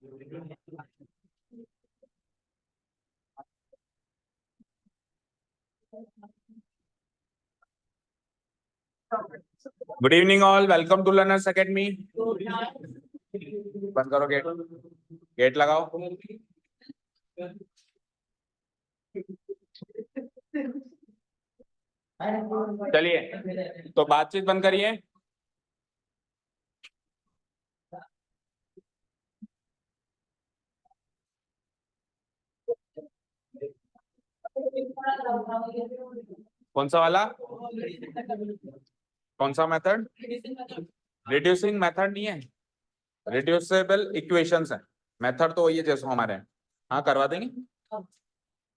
Good evening all, welcome to Learners Academy. बंद करो gate, gate लगाओ। चलिए तो बातचीत बंद करिए। कौन सा वाला, कौन सा मेथड? रिड्यूसिंग मेथड नहीं है, रिड्यूसेबल इक्वेशंस है। मेथड तो वही है जैसे हमारे हैं। हाँ करवा देंगे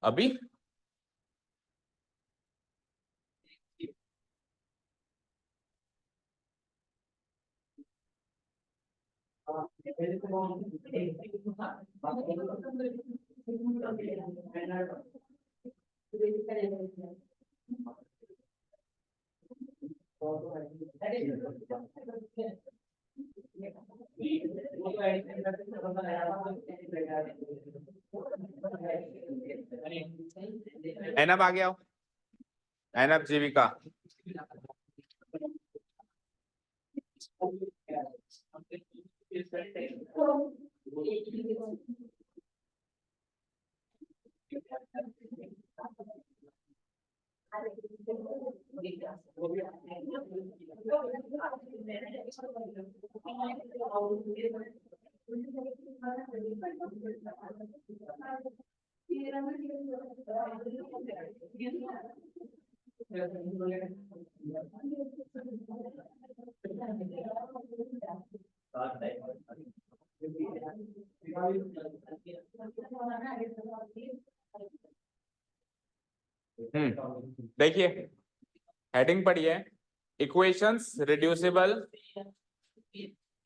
अभी। एनब आ गया, एनब जीविका। देखिए हेडिंग पढ़िए, equations reducible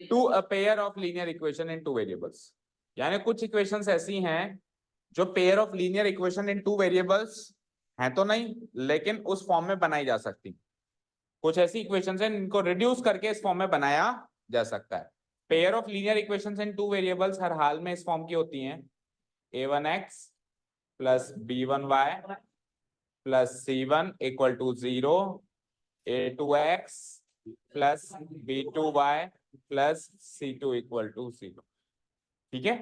to a pair of linear equation in two variables. यानी कुछ इक्वेशंस ऐसी हैं जो pair of linear equation in two variables हैं तो नहीं, लेकिन उस फॉर्म में बनाई जा सकती। कुछ ऐसी इक्वेशंस हैं जिनको रिड्यूस करके इस फॉर्म में बनाया जा सकता है। Pair of linear equations in two variables हर हाल में इस फॉर्म की होती हैं, a1x plus b1y plus c1 equal to 0, a2x plus b2y plus c2 equal to 0। ठीक है,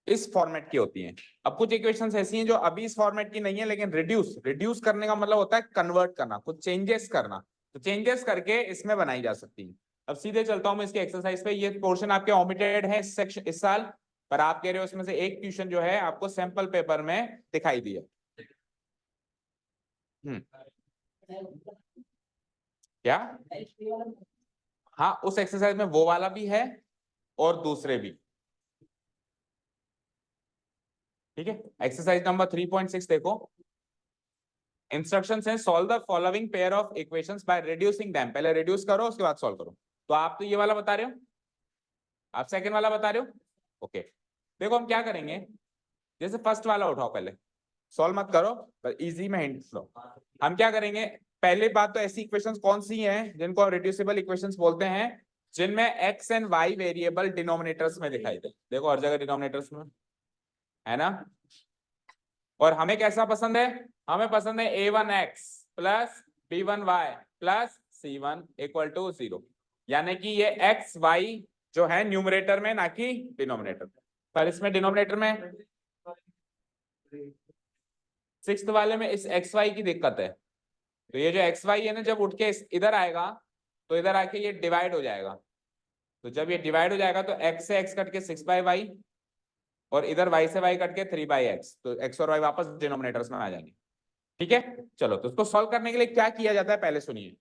इस फॉर्मेट की होती हैं। अब कुछ इक्वेशंस ऐसी हैं जो अभी इस फॉर्मेट की नहीं है, लेकिन रिड्यूस करने का मतलब होता है कन्वर्ट करना, कुछ चेंजेस करना। तो चेंजेस करके इसमें बनाई जा सकती है। अब सीधे चलता हूं मैं इसके एक्सरसाइज पे। ये पोर्शन आपके ओमिटेड है इस सेक्शन इस साल, पर आप कह रहे हो इसमें से एक क्वेश्चन जो है आपको सैंपल पेपर में दिखाई दिया। क्या? हाँ, उस एक्सरसाइज में वो वाला भी है और दूसरे भी। ठीक है, एक्सरसाइज नंबर 3.6 देखो। इंस्ट्रक्शंस हैं, solve the following pair of equations by reducing them. पहले रिड्यूस करो उसके बाद सॉल्व करो। तो आप तो ये वाला बता रहे हो, आप सेकंड वाला बता रहे हो। ओके, देखो हम क्या करेंगे, जैसे फर्स्ट वाला उठाओ, पहले सॉल्व मत करो पर इजी में हिंट्स लो। हम क्या करेंगे, पहले बात तो ऐसी इक्वेशंस कौन सी हैं जिनको हम रिड्यूसिबल इक्वेशंस बोलते हैं, जिनमें x and y variable denominators में दिखाई दे। देखो हर जगह डिनोमिनेटर्स में है ना। और हमें कैसा पसंद है, हमें पसंद है a1x plus b1y plus c1 equal to 0। यानी कि ये x y जो है न्यूमरेटर में ना कि डिनोमिनेटर में। पर इसमें डिनोमिनेटर में सिक्स्थ वाले में इस एक्स वाई की दिक्कत है। तो ये जो एक्स वाई है ना, जब उठ के इधर आएगा तो इधर आके ये डिवाइड हो जाएगा। तो जब ये डिवाइड हो जाएगा तो एक्स से एक्स कट के 6/y और इधर y से y कट के 3/x, तो x और y वापस डिनोमिनेटर्स में आ जाएंगे। ठीक है, चलो तो उसको सॉल्व करने के लिए क्या किया जाता है पहले सुनिए।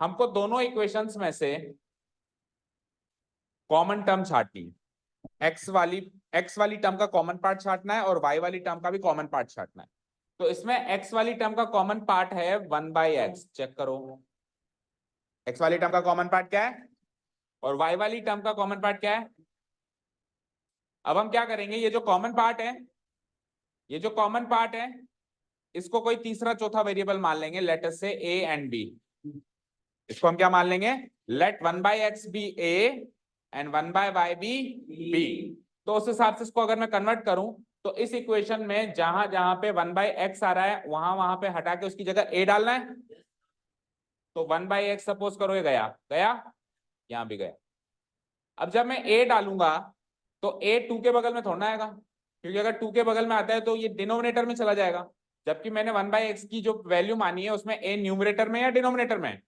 हमको दोनों इक्वेशंस में से कॉमन टर्म छांटनी है। एक्स वाली टर्म का कॉमन पार्ट छांटना है और y वाली टर्म का भी कॉमन पार्ट छांटना है। तो इसमें x वाली टर्म का कॉमन पार्ट है 1/x। चेक करो, x वाली टर्म का कॉमन पार्ट क्या है और y वाली टर्म का कॉमन पार्ट क्या है। अब हम क्या करेंगे, ये जो कॉमन पार्ट है, ये जो कॉमन पार्ट है, इसको कोई तीसरा चौथा वेरिएबल मान लेंगे, लेट अस से a एंड b। इसको हम क्या मान लेंगे, let 1/x be a and 1/y be b। तो उस हिसाब से इसको अगर मैं कन्वर्ट करूं तो इस इक्वेशन में जहां जहां पे 1/x आ रहा है वहां वहां पे हटा के उसकी जगह a डालना है। तो 1/x सपोज करो ये गया गया, यहां भी गया। अब जब मैं a डालूंगा तो a 2 के बगल में थोड़ा ना आएगा, क्योंकि अगर 2 के बगल में आता है तो ये डिनोमिनेटर में चला जाएगा। जबकि मैंने 1/x की जो वैल्यू मानी है उसमें a न्यूमरेटर में या डिनोमिनेटर में,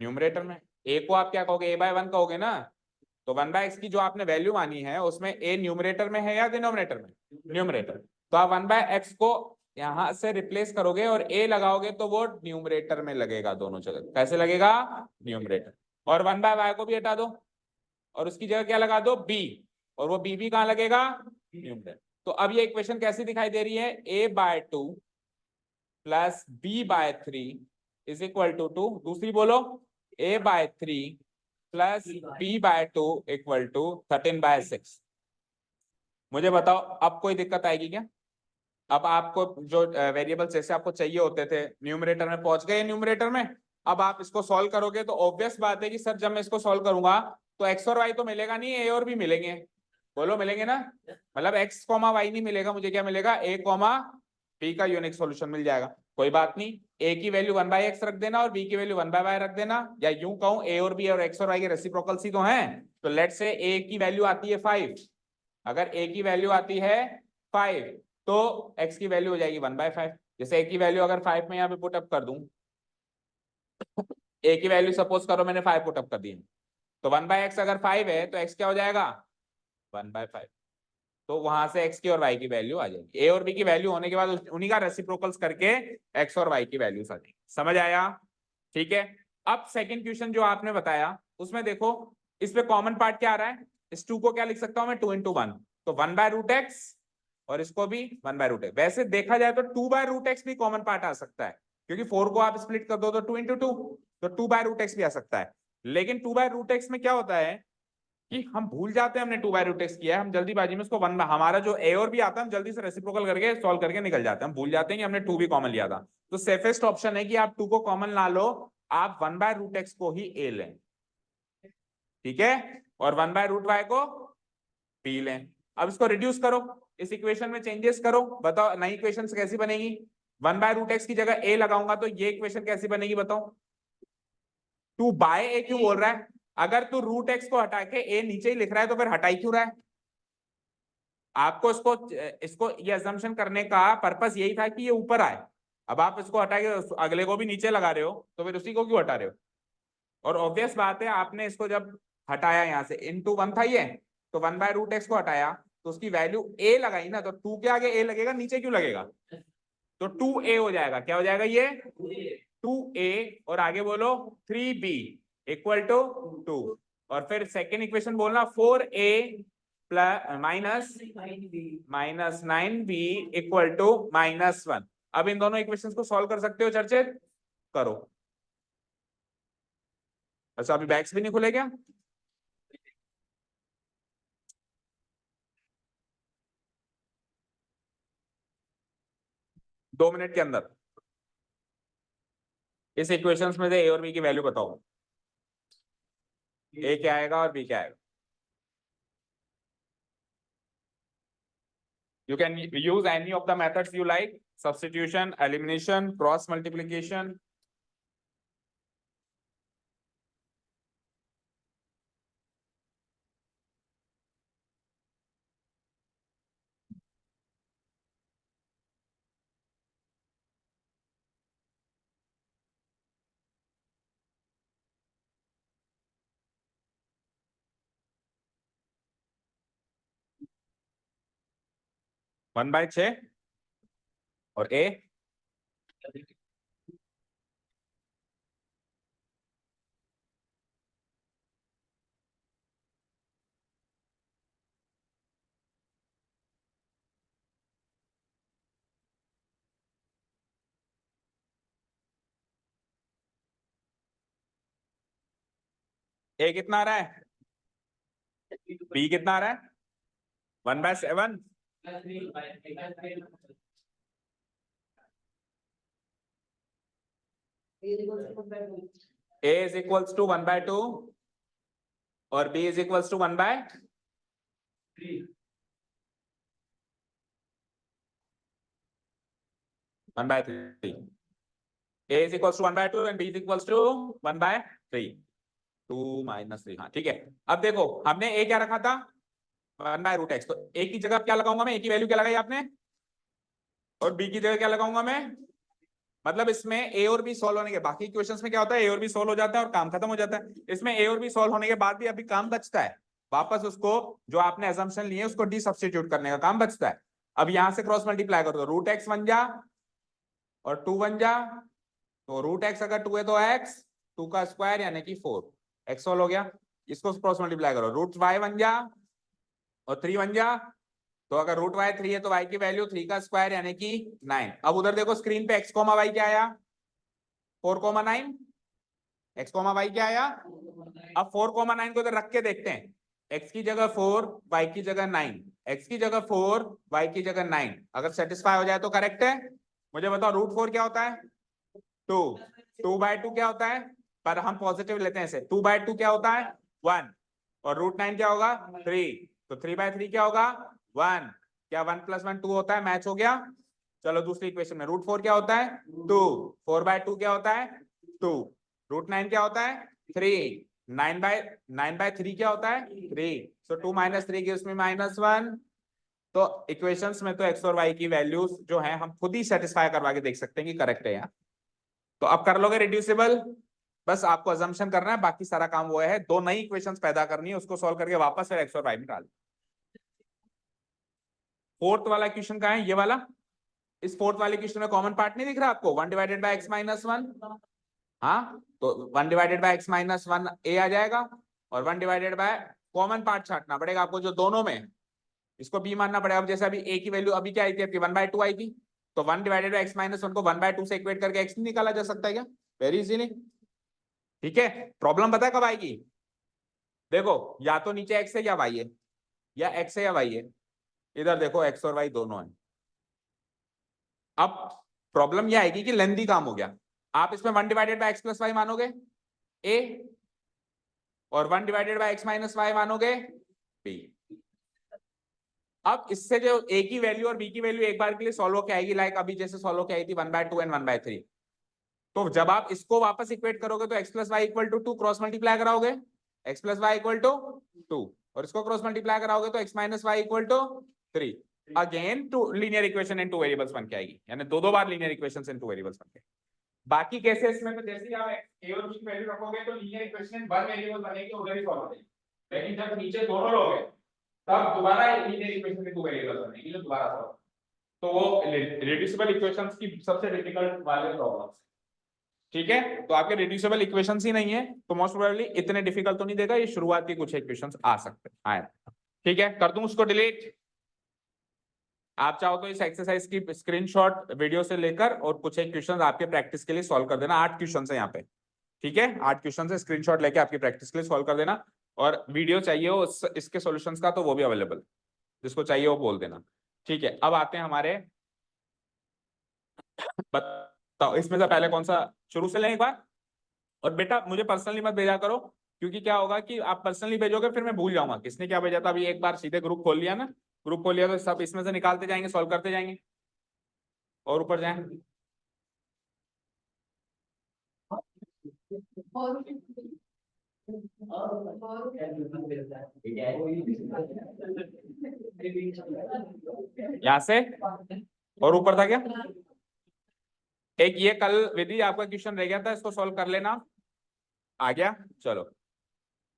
न्यूमरेटर में। a को आप क्या कहोगे, a/1 कहोगे ना। तो 1/x की जो आपने वैल्यू मानी है उसमें a न्यूमरेटर में है या डिनोमिनेटर में, न्यूमरेटर। तो आप 1/x को यहां से रिप्लेस करोगे और a लगाओगे तो वो न्यूमरेटर में लगेगा, दोनों जगह कैसे लगेगा, न्यूमरेटर। और 1/y को भी हटा दो और उसकी जगह क्या लगा दो, b, और वो b भी कहां लगेगा, न्यूमरेटर। तो अब ये इक्वेशन कैसी दिखाई दे रही है, a/2 plus b/3 is equal to 2। दूसरी बोलो, a/3 plus b/2 equal to 13/6। मुझे बताओ अब कोई दिक्कत आएगी क्या। अब आपको जो वेरिएबल्स जैसे आपको चाहिए होते थे न्यूमरेटर में पहुंच गए, न्यूमरेटर में। अब आप इसको सॉल्व करोगे तो ऑब्वियस बात है कि सर जब मैं इसको सॉल्व करूंगा तो एक्स और वाई तो मिलेगा नहीं, ए और बी मिलेंगे। बोलो मिलेंगे ना, मतलब एक्स कॉमा वाई नहीं मिलेगा, मुझे क्या मिलेगा, ए कॉमा बी का यूनिक सॉल्यूशन मिल जाएगा। कोई बात नहीं, ए की वैल्यू 1/x रख देना और बी की वैल्यू 1/y रख देना, या यूं कहूं ए और बी और एक्स और वाई के रेसिप्रोकल्स ही तो हैं। तो लेट से ए की वैल्यू आती है 5, अगर ए की वैल्यू आती है 5 तो x की वैल्यू हो जाएगी 1/5। जैसे a की वैल्यू अगर 5 में यहाँ पे पुट अप कर दूं, a की वैल्यू सपोज करो मैंने 5 पुट अप कर दी, तो 1/x अगर 5 है तो x क्या हो जाएगा, 1/5। तो वहां से x की और y की वैल्यू आ जाएगी, a और b की वैल्यू होने के बाद उन्हीं का रेसिप्रोकल्स करके x और y की वैल्यूज आ जाएगी। समझ आया, ठीक है। अब सेकंड क्वेश्चन जो आपने बताया उसमें देखो, इस पे कॉमन पार्ट क्या आ रहा है, इस 2 को क्या लिख सकता हूं मैं, 2 × 1, तो 1/√x और इसको भी 1/√x। वैसे देखा जाए तो 2/√x भी कॉमन पार्ट आ सकता है, क्योंकि 4 को आप स्प्लिट कर दो तो 2 × 2, तो 2/√x भी आ सकता है। लेकिन 2/√x में क्या होता है कि हम भूल जाते हैं हमने 2/√x किया है, हम जल्दीबाजी में उसको 1, हमारा जो a और b आता है हम जल्दी से रेसिप्रोकल करके सॉल्व करके निकल जाते हैं, हम भूल जाते हैं कि हमने 2 भी कॉमन लिया था। तो सेफेस्ट ऑप्शन है कि आप 2 को कॉमन ना लो, आप 1/√x को ही a लें, ठीक है, और 1/√y को b लें। अब इसको रिड्यूस करो, इस इक्वेशन में चेंजेस करो, बताओ नई इक्वेशन कैसी बनेगी। 1/√x की जगह a लगाऊंगा तो ये इक्वेशन कैसी बनेगी बताओ। 2/a क्यों बोल रहा है, अगर तू √x को हटा के a नीचे ही लिख रहा है तो फिर हटाई क्यों रहा है। आपको इसको इसको ये अजम्पशन करने का पर्पस यही था कि ये ऊपर आए, अब आप इसको हटा के अगले को भी नीचे लगा रहे हो तो फिर उसी को क्यों हटा रहे हो। और ऑब्वियस बात है आपने इसको जब हटाया यहाँ से इनटू 1 था ये, तो 1/√x को हटाया तो उसकी वैल्यू a लगाई ना, तो 2 के आगे a लगेगा, नीचे क्यों लगेगा, तो 2a हो जाएगा, क्या हो जाएगा ये 2a, और आगे बोलो 3b इक्वल टू 2, और फिर सेकेंड इक्वेशन बोलना 4a minus 9b equal to -1। अब इन दोनों इक्वेशंस को सॉल्व कर सकते हो, चर्चित करो। अच्छा अभी बैक्स भी नहीं खुले क्या, 2 मिनट के अंदर इस इक्वेशंस में से a और b की वैल्यू बताओ, a क्या आएगा और b क्या आएगा। You can use any of the methods you like, substitution, elimination, cross multiplication. One by 6 और a कितना आ रहा है, b कितना आ रहा है 1/7, a is equals to 1/2 और b is equals to 1/3। 1/3, a is equals to 1/2 and b is equals to 1/3, 2 - 3। हाँ ठीक है। अब देखो हमने a क्या रखा था 1/√x, तो a की जगह क्या लगाऊंगा मैं, a की वैल्यू क्या लगाई आपने, और b की जगह क्या लगाऊंगा मैं। मतलब इसमें a और b सॉल्व होने के, बाकी इक्वेशंस में क्या होता है a और b सॉल्व हो जाता है और काम खत्म हो जाता है। इसमें a और b सॉल्व होने के बाद भी अभी काम बचता है, वापस उसको जो आपने अजम्पशन लिए उसको डी सब्स्टिट्यूट करने का काम बचता है। अब यहां से क्रॉस मल्टीप्लाई कर दो, √x बन जा और 2 बन जा, तो √x अगर 2 है तो x 2 का स्क्वायर यानी कि 4, x सॉल्व हो गया। इसको क्रॉस मल्टीप्लाई करो, √y बन जा और 3 बन जा, तो अगर √y 3 है तो y की वैल्यू 3 का स्क्वायर यानी कि 9। अब उधर देखो स्क्रीन पे x, y क्या आया 4,9, x, y क्या आया। अब 4,9 को इधर रख के देखते हैं, x की जगह 4 y की जगह 9, x की जगह 4 y की जगह 9, अगर सेटिस्फाई हो जाए तो करेक्ट है। मुझे बताओ √4 क्या होता है 2, 2/2 क्या होता है, पर हम पॉजिटिव लेते हैं इसे, 2/2 क्या होता है 1, और √9 क्या होगा 3, तो 3/3 क्या होगा 1, क्या 1 + 1 2 होता है, मैच हो गया। चलो दूसरी इक्वेशन में √4 क्या होता है 2, 4/2 क्या होता है 2, √9 क्या होता है 3, 9/3 क्या होता है 3, सो 2 - 3 gives me -1। तो इक्वेशंस में तो x और y की वैल्यूज जो है हम खुद ही सेटिस्फाई करवा के देख सकते हैं कि करेक्ट है यार। तो अब कर लोगे रिड्यूसिबल, बस आपको अजम्पशन करना है, बाकी सारा काम वो है, दो नई इक्वेशंस पैदा करनी है, उसको सॉल्व करके वापस फिर x और y में डाल। फोर्थ वाला इक्वेशन का है ये वाला, इस फोर्थ वाले इक्वेशन में कॉमन पार्ट नहीं दिख रहा आपको, 1/(x-1)। हाँ तो 1/(x-1) a आ जाएगा, और 1/ कॉमन पार्ट छांटना पड़ेगा आपको जो दोनों में, इसको b मानना पड़ेगा। अब जैसे अभी a की वैल्यू अभी क्या आई थी आपकी 1/2 आई थी, तो 1/(x-1) को 1/2 से इक्वेट करके x निकाला जा सकता है क्या, वेरी इजीली। ठीक है, प्रॉब्लम पता है कब आएगी, देखो या तो नीचे x है या y है, या x है या y है, इधर देखो x और y दोनों है। अब प्रॉब्लम यह आएगी कि लेंथी काम हो गया, आप इसमें 1/(x + y) मानोगे a, और 1/(x-y) मानोगे b। अब इससे जो a की वैल्यू और b की वैल्यू एक बार के लिए सॉल्व होके आएगी, लाइक अभी जैसे सॉल्व होके आई थी 1/2 एंड 1/3, तो जब आप इसको वापस इक्वेट करोगे तो x + y = 2 क्रॉस मल्टीप्लाई कराओगे, x + y = 2, और इसको क्रॉस मल्टीप्लाई कराओगे तो x - y = 3, again two linear equation in two variables बन के आएगी, यानी दो बार linear equations in two variables बन के। बाकी केसेस में तो जैसे ही आप a और b की वैल्यू रखोगे तो लीनियर इक्वेशन वन वेरिएबल बनेगी, उधर ही सॉल्व हो जाएगी। लेकिन जब नीचे दोनों लोगे तब दोबारा linear equation in two variables बनेगी, जो दोबारा सॉल्व, तो वो रिड्यूसिबल इक्वेशंस की सबसे डिफिकल्ट वाले प्रॉब्लम्स। ठीक है, तो आपके रिड्यूसिबल इक्वेशंस ही नहीं है तो मोस्ट प्रोबेबली इतने डिफिकल्ट तो नहीं देगा, ये शुरुआती कुछ इक्वेशंस आ सकते हैं। ठीक है, कर दूं उसको डिलीट, आप चाहो तो इस एक्सरसाइज की स्क्रीनशॉट वीडियो से लेकर और कुछ एक क्वेश्चन आपके प्रैक्टिस के लिए सॉल्व कर देना, 8 क्वेश्चन है यहाँ पे। ठीक है, 8 क्वेश्चन से स्क्रीनशॉट लेके आपकी प्रैक्टिस के लिए सॉल्व कर देना, और वीडियो चाहिए हो इसके सॉल्यूशंस का तो वो भी अवेलेबल, जिसको चाहिए वो बोल देना। ठीक है, अब आते हैं हमारे, बताओ इसमें से पहले कौन सा शुरू से लें एक बार, और बेटा मुझे पर्सनली मत भेजा करो, क्योंकि क्या होगा कि आप पर्सनली भेजोगे फिर मैं भूल जाऊंगा किसने क्या भेजा था। अभी एक बार सीधे ग्रुप खोल लिया ना, ग्रुप खोल लिया तो सब इसमें से निकालते जाएंगे, सॉल्व करते जाएंगे और ऊपर जाएं। यहाँ से और ऊपर था क्या, एक ये कल विधि आपका क्वेश्चन रह गया था, इसको सॉल्व कर लेना, आ गया। चलो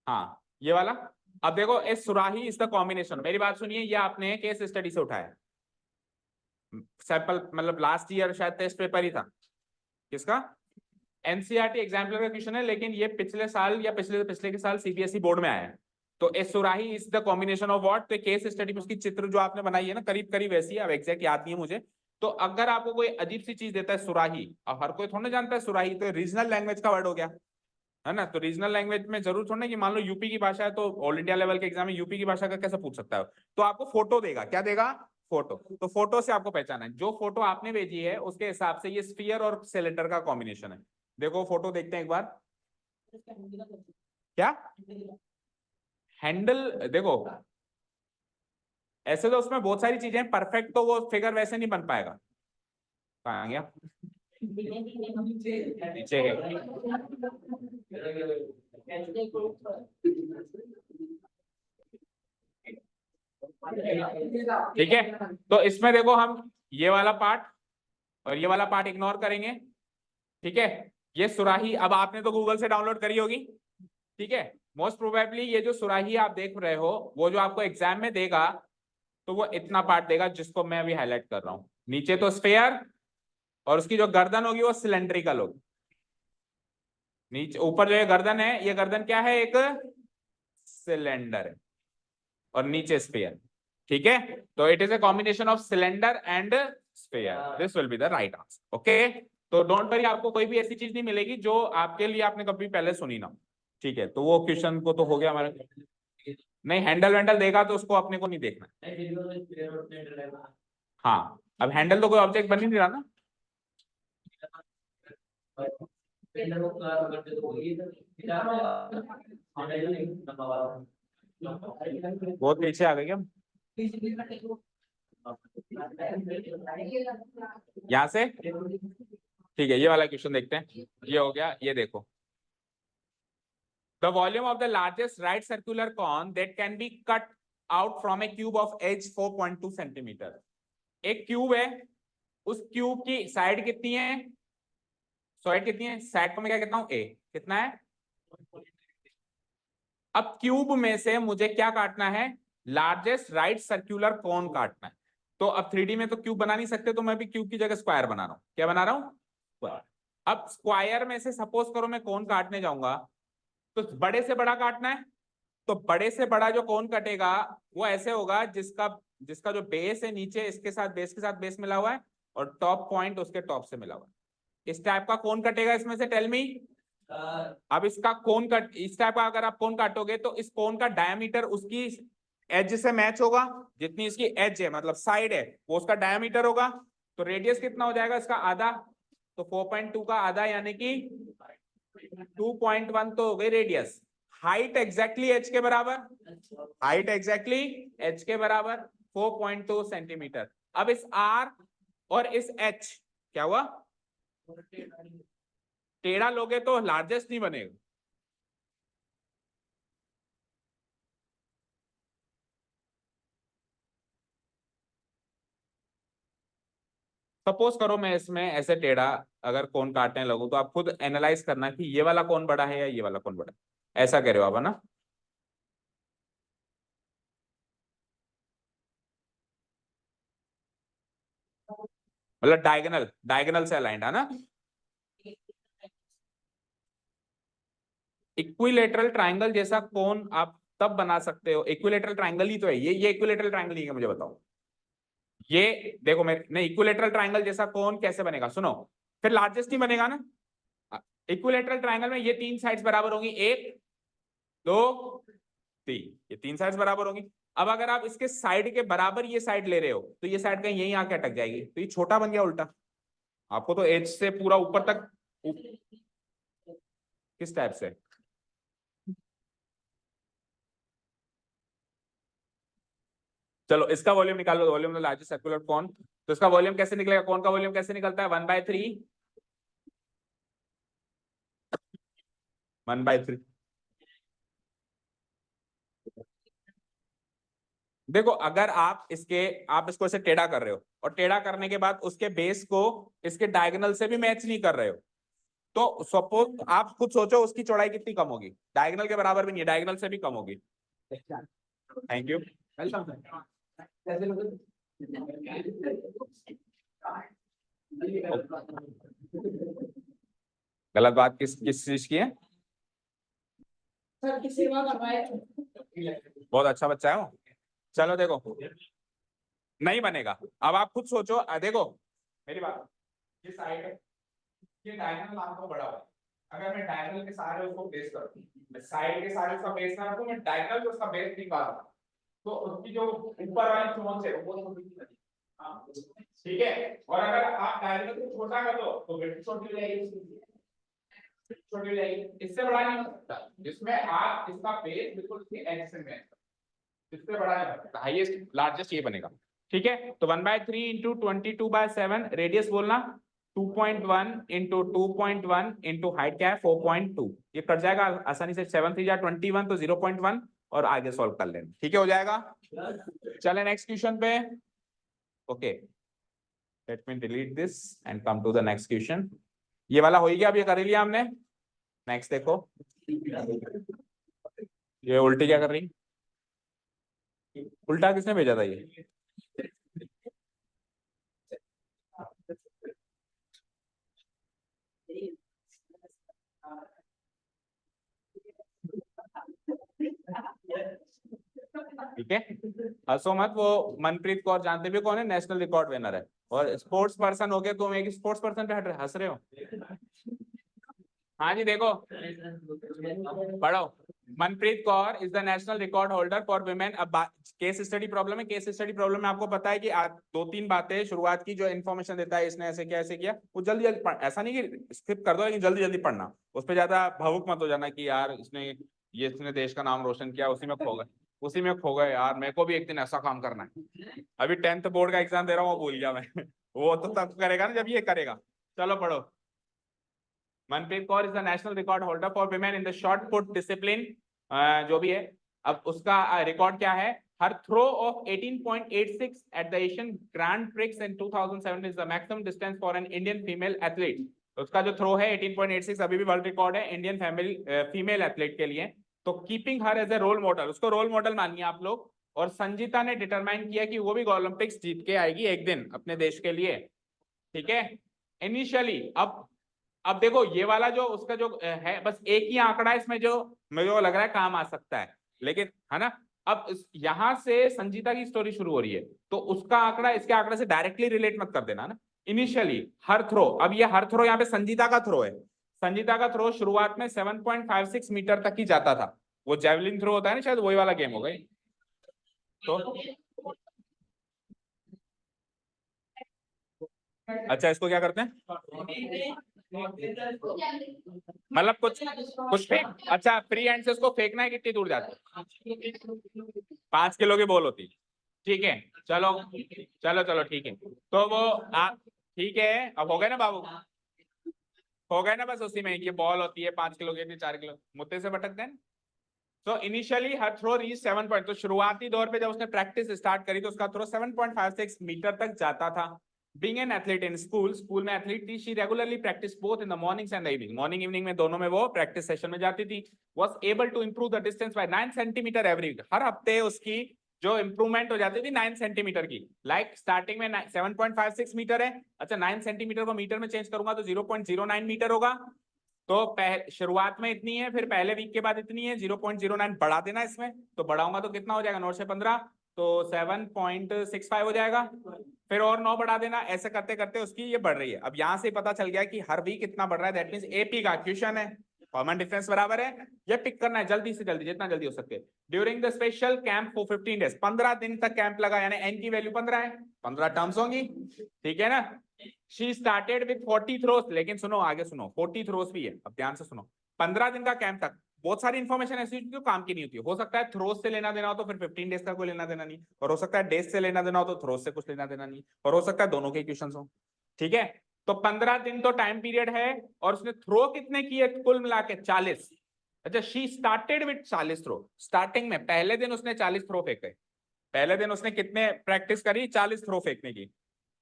हाँ ये वाला, अब देखो इस सुराही इज द कॉम्बिनेशन, मेरी बात सुनिए, ये आपने केस स्टडी से उठाया, सैंपल मतलब लास्ट ईयर शायद टेस्ट पेपर ही था, किसका एनसीईआरटी एग्जाम्पलर का क्वेश्चन है, लेकिन ये पिछले साल या पिछले पिछले के साल सीबीएसई बोर्ड में आया है। तो ए सुराही is the combination of what, तो केस स्टडी में उसकी चित्र जो आपने बनाई है ना करीब करीब वैसी है, अब एग्जैक्ट याद नहीं है मुझे। तो अगर आपको कोई अजीब सी चीज देता है सुराही, अब हर कोई थोड़ा जानता है सुराही, तो रीजनल लैंग्वेज का वर्ड हो गया है ना, तो रीजनल लैंग्वेज में जरूर थोड़ा कि मान लो यूपी की भाषा है तो ऑल इंडिया लेवल के एग्जाम में यूपी की भाषा का कैसे पूछ सकता है, तो आपको फोटो देगा, क्या देगा फोटो, तो फोटो से आपको पहचाना है, जो फोटो आपने भेजी है उसके हिसाब से ये स्फीयर और सिलेंडर का कॉम्बिनेशन है। देखो फोटो देखते हैं एक बार, क्या हैंडल, देखो ऐसे तो उसमें बहुत सारी चीजें, परफेक्ट तो वो फिगर वैसे नहीं बन पाएगा, कहाँ गया? नीचे है। ठीक है, तो इसमें देखो हम ये वाला पार्ट और ये वाला पार्ट इग्नोर करेंगे। ठीक है, ये सुराही अब आपने तो गूगल से डाउनलोड करी होगी। ठीक है, मोस्ट प्रोबेबली ये जो सुराही आप देख रहे हो वो जो आपको एग्जाम में देगा तो वो इतना पार्ट देगा जिसको मैं अभी हाईलाइट कर रहा हूं। नीचे तो स्फेयर और उसकी जो गर्दन होगी वो सिलेंड्रिकल होगी। नीचे ऊपर जो ये गर्दन है, ये गर्दन क्या है? एक सिलेंडर है और नीचे स्फेयर। ठीक है, तो it is a combination of cylinder and sphere, this will be the right answer. Okay, तो डोंट वरी, आपको कोई भी ऐसी चीज नहीं मिलेगी जो आपके लिए आपने कभी पहले सुनी ना। ठीक है, तो वो क्वेश्चन को तो हो गया हमारा। नहीं, हैंडल वैंडल देगा तो उसको अपने को नहीं देखना। हाँ, अब हैंडल तो कोई ऑब्जेक्ट बन ही नहीं रहा ना। बहुत पीछे आ गए क्या? यहाँ से ठीक है, ये वाला क्वेश्चन देखते हैं। ये हो गया, ये देखो। The volume of the largest right circular cone that can be cut out from a cube of edge 4.2 centimeter. एक क्यूब है, उस क्यूब की साइड कितनी है? साइड कितनी है? साइड को मैं क्या कहता हूं? ए। कितना है? अब क्यूब में से मुझे क्या काटना है? लार्जेस्ट राइट सर्कुलर कोन काटना है। तो अब 3D में तो क्यूब बना नहीं सकते, तो मैं भी क्यूब की जगह स्क्वायर बना रहा हूं। क्या बना रहा हूं? स्क्वायर। अब स्क्वायर में से सपोज करो मैं कोन काटने जाऊंगा, तो बड़े से बड़ा काटना है। तो बड़े से बड़ा जो कोन कटेगा वो ऐसे होगा जिसका जिसका जो बेस है नीचे इसके साथ बेस मिला हुआ है और टॉप पॉइंट उसके टॉप से मिला हुआ है। इस टाइप का कोन कटेगा इसमें से, टेल मी। अब इसका कोन कट इस टाइप का अगर आप कोन काटोगे तो इस कोन का डायमीटर उसकी एज से मैच होगा। जितनी इसकी एज है मतलब साइड है वो उसका डायमीटर होगा। तो रेडियस कितना हो जाएगा इसका? आधा। तो 4.2 का आधा यानी कि 2.1 तो हो गई रेडियस। हाइट एग्जैक्टली एच के बराबर, हाइट एग्जैक्टली एच के बराबर 4.2 सेंटीमीटर। अब इस आर और इस एच क्या हुआ? टेढ़ा लोगे तो लार्जेस्ट नहीं बनेगा। सपोज करो मैं इसमें ऐसे टेढ़ा अगर कोन काटने लगूं तो आप खुद एनालाइज करना कि ये वाला कौन बड़ा है या ये वाला कौन बड़ा है। ऐसा कह रहे हो आप, है ना? मतलब डायगोनल डायगोनल से अलाइंड, है ना? इक्विलेटरल ट्राइंगल जैसा कोन आप तब बना सकते हो। इक्विलेटरल ट्राइंगल ही तो है ये इक्विलेटरल ट्राइंगल ही है, मुझे बताओ। ये देखो, मैं नहीं, इक्विलेटरल ट्राइंगल जैसा कोन कैसे बनेगा? सुनो, फिर लार्जेस्ट ही बनेगा ना। इक्विलेटरल ट्राइंगल में ये तीन साइड्स बराबर होंगी, एक दो तीन, ये तीन साइड्स बराबर होंगी। अब अगर आप इसके साइड के बराबर ये साइड ले रहे हो तो ये साइड कहीं यहीं आके अटक जाएगी, तो ये छोटा बन गया उल्टा। आपको तो एज से पूरा ऊपर तक किस टाइप से? चलो इसका वॉल्यूम निकालो, वॉल्यूम लार्जेस्ट सर्कुलर कौन। तो इसका वॉल्यूम कैसे निकलेगा? कौन का वॉल्यूम कैसे निकलता है? 1/3, 1/3। देखो, अगर आप इसको ऐसे टेढ़ा कर रहे हो और टेढ़ा करने के बाद उसके बेस को इसके डायगोनल से भी मैच नहीं कर रहे हो, तो सपोज आप खुद सोचो उसकी चौड़ाई कितनी कम होगी। डायगोनल के बराबर भी नहीं है, डायगोनल से भी कम होगी। Thank you, welcome. गलत बात किस किस चीज की है? बहुत अच्छा बच्चा है वो। चलो देखो, नहीं बनेगा। अब आप खुद सोचो, देखो मेरी बात, ये साइड है, ये डायगोनल आपको बड़ा है। अगर मैं डायगोनल के सारे उसको बेस करूं, मैं साइड के सारे उसका बेस ना रखूं, मैं डायगोनल जो उसका बेस निकाल रहा हूं, तो उसकी जो ऊपर वाली चोंच है वो तो हाँ, ठीक है। और अगर आप डायगोनल को छोटा कर दो तो विड्थ छोटी हो जाएगी, छोटी हो जाएगी। इससे बड़ा नहीं हो सकता जिसमें आप इसका बेस बिल्कुल इसके एज से मैच, इससे बड़ा नहीं हो सकता। हाईएस्ट लार्जेस्ट ये बनेगा। ठीक है, तो 1/3 इंटू 22/7 रेडियस बोलना 2.1 इंटू 2.1 इंटू हाइट क्या है 4.2, ये कट जाएगा आसानी से, 7 3 21 तो 0.1 और आगे सॉल्व कर लेना, ठीक है, हो जाएगा। चले नेक्स्ट क्वेश्चन पे। Okay, let me delete this and come to the next question. ये वाला हो ही गया, अब ये कर लिया हमने। नेक्स्ट देखो, ये उल्टी क्या कर रही, उल्टा किसने भेजा था ये? ठीक है, हंसो मत, वो मनप्रीत कौर जानते भी कौन है, नेशनल रिकॉर्ड विनर है, और स्पोर्ट्स पर्सन हो गए तुम, एक स्पोर्ट्स पर्सन पे हंस रहे हो। हाँ जी देखो, पढ़ो। Manpreet Kaur is the national record holder for women. अब केस स्टडी प्रॉब्लम है, केस स्टडी प्रॉब्लम में आपको पता है कि 2-3 बातें शुरुआत की जो इन्फॉर्मेशन देता है, इसने ऐसे किया, वो जल्दी जल्दी ऐसा नहीं कि स्किप कर दो, लेकिन जल्दी जल्दी पढ़ना, उस पर ज्यादा भावुक मत हो जाना कि यार इसने देश का नाम रोशन किया, उसी में खो गए यार, मेरे को भी एक दिन ऐसा काम करना है। अभी 10th बोर्ड का एग्जाम दे रहा हूँ, वो भूल गया मैं। वो तो तब करेगा ना जब ये करेगा। चलो पढ़ो। Manpreet Kaur is the national record holder for women in the shot put discipline, जो भी है। अब उसका रिकॉर्ड क्या है? Her throw of 18.86 at the Asian Grand Prix in 2007 is the maximum distance for an Indian female athlete. उसका जो throw है 18.86 अभी भी वर्ल्ड रिकॉर्ड है इंडियन फीमेल एथलीट के लिए। तो keeping her as a role model, उसको रोल मॉडल मानिए आप लोग। और संजीता ने डिटरमाइन किया कि वो भी ओलंपिक्स जीत के आएगी एक दिन अपने देश के लिए, ठीक है। इनिशियली अब देखो, ये वाला जो उसका जो है, बस एक ही आंकड़ा इसमें जो मुझे को लग रहा है काम आ सकता है, लेकिन है ना। अब यहां से संजीता की स्टोरी शुरू हो रही है, तो उसका आंकड़ा इसके आंकड़े से डायरेक्टली रिलेट मत कर देना ना। इनिशियली हर थ्रो, अब ये हर थ्रो यहाँ पे संजीता का थ्रो है। संजीता का थ्रो शुरुआत में 7.56 मीटर तक ही जाता था। वो जेवलिन थ्रो होता है ना, शायद वही वाला गेम हो गई। तो अच्छा, इसको क्या करते हैं? मतलब कुछ कुछ फेंक, अच्छा फ्री हैंड से उसको फेंकना है, कितनी दूर जाता है? 5 किलो की बॉल होती, ठीक है। चलो चलो चलो ठीक है, तो वो ठीक है, अब हो गए ना बाबू, हो गए ना, बस उसी में ये बॉल होती है 5 किलो की, 4 किलो, मुद्दे से भटकते हैं। तो इनिशियली हर थ्रो रीच 7 पॉइंट, तो शुरुआती दौर पे जब उसने प्रैक्टिस स्टार्ट करी तो उसका थ्रो 7.56 मीटर तक जाता था। Being an athlete in school में एथलीट थी, she regularly practiced both in the mornings and the evening, morning evening में दोनों में वो प्रैक्टिस सेशन में जाती थी। Was able to improve the distance by 9 centimetre every week, हर हफ्ते उसकी जो इंप्रूवमेंट हो जाती थी 9 सेंटीमीटर की। लाइक स्टार्टिंग में 7.56 मीटर है, अच्छा 9 सेंटीमीटर को मीटर में चेंज करूंगा तो 0.09 मीटर होगा। तो शुरुआत में इतनी है, फिर पहले वीक के बाद इतनी है, 0.09 बढ़ा देना इसमें, तो बढ़ाऊंगा तो कितना हो जाएगा, 9 से 15 तो 7.65 हो जाएगा, फिर और 9 बढ़ा देना, ऐसे करते करते उसकी ये बढ़ रही है। अब यहां से पता चल गया कि हर वीक कितना बढ़ रहा है, दैट मींस एपी का क्वेश्चन है, कॉमन डिफरेंस बराबर है, ये पिक करना है जल्दी से जल्दी, जितना जल्दी हो सके। During the special camp for 15 days, 15 दिन तक कैंप लगा, यानी एन की वैल्यू 15 है, 15 टर्म्स होंगी, ठीक है ना। शी स्टार्टेड विद 40 थ्रोस, लेकिन सुनो आगे सुनो, 40 थ्रोस भी है, अब ध्यान से सुनो। 15 दिन का कैंप तक बहुत सारी इंफॉर्मेशन ऐसी होती है जो काम की नहीं होती है। हो सकता है थ्रोस से लेना देना हो तो फिर 15 डेज का कोई लेना देना नहीं, और हो सकता है डेज से लेना देना हो तो थ्रोस से कुछ लेना देना नहीं, और हो सकता है दोनों के क्वेश्चन हो, ठीक है। तो 15 दिन तो टाइम पीरियड है, और उसने थ्रो कितने किए कुल मिला के 40। अच्छा, she started with 40 throw, starting में पहले दिन उसने 40 थ्रो फेंके, पहले दिन उसने कितने प्रैक्टिस करी, 40 थ्रो फेंकने की।